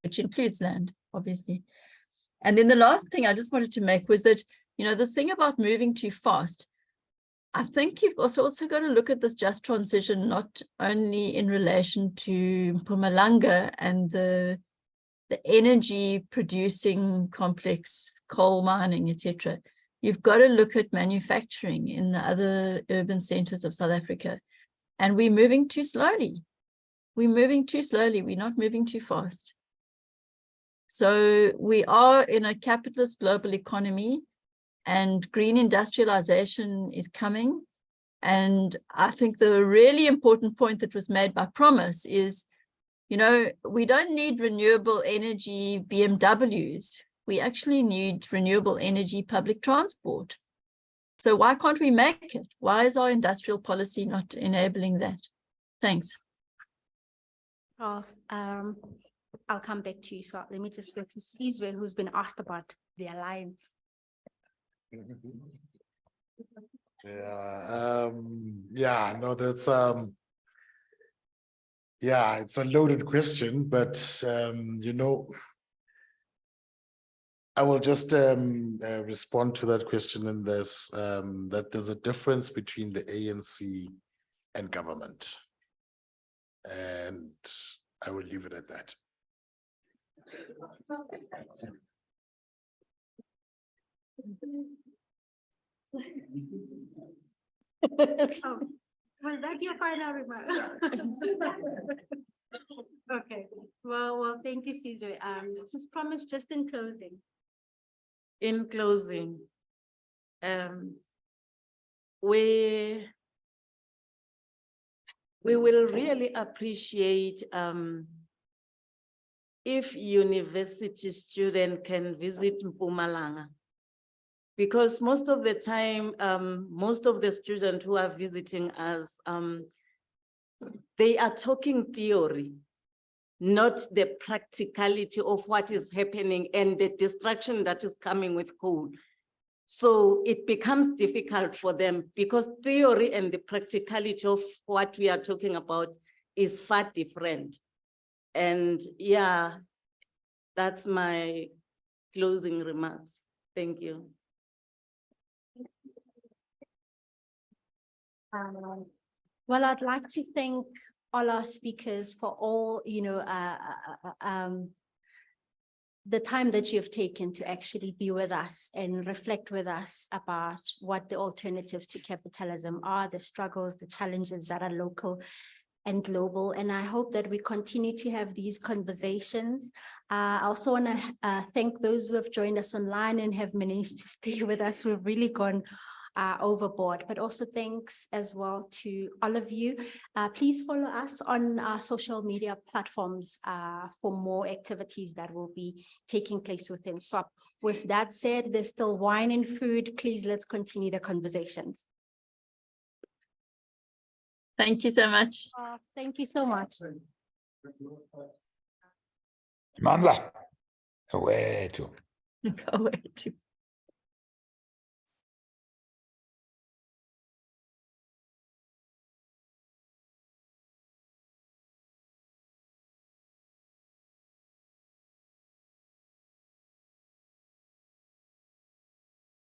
Speaker 5: which includes land, obviously. And then the last thing I just wanted to make was that, you know, this thing about moving too fast, I think you've also got to look at this just transition, not only in relation to Mpumalanga and the energy producing complex, coal mining, etc. You've got to look at manufacturing in the other urban centers of South Africa. And we're moving too slowly. We're moving too slowly. We're not moving too fast. So we are in a capitalist global economy, and green industrialization is coming. And I think the really important point that was made by Promise is, you know, we don't need renewable energy BMWs. We actually need renewable energy public transport. So why can't we make it? Why is our industrial policy not enabling that? Thanks.
Speaker 1: I'll come back to you. So let me just go to Sizwe, who's been asked about the alliance.
Speaker 3: Yeah, no, that's yeah, it's a loaded question, but you know, I will just respond to that question in this, that there's a difference between the ANC and government. And I will leave it at that.
Speaker 1: Was that your final remark? Okay, well, thank you, Sizwe. This is Promise just in closing.
Speaker 4: In closing, we will really appreciate if university students can visit Mpumalanga, because most of the time, most of the students who are visiting us, they are talking theory, not the practicality of what is happening and the distraction that is coming with coal. So it becomes difficult for them because theory and the practicality of what we are talking about is far different. And yeah, that's my closing remarks. Thank you.
Speaker 1: Well, I'd like to thank all our speakers for all, the time that you've taken to actually be with us and reflect with us about what the alternatives to capitalism are, the struggles, the challenges that are local and global. And I hope that we continue to have these conversations. I also want to thank those who have joined us online and have managed to stay with us. We've really gone overboard, but also thanks as well to all of you. Please follow us on our social media platforms for more activities that will be taking place within SWAP. With that said, there's still wine and food. Please, let's continue the conversations.
Speaker 5: Thank you so much.
Speaker 1: Thank you so much.
Speaker 2: Mandla, away to.
Speaker 5: Away to.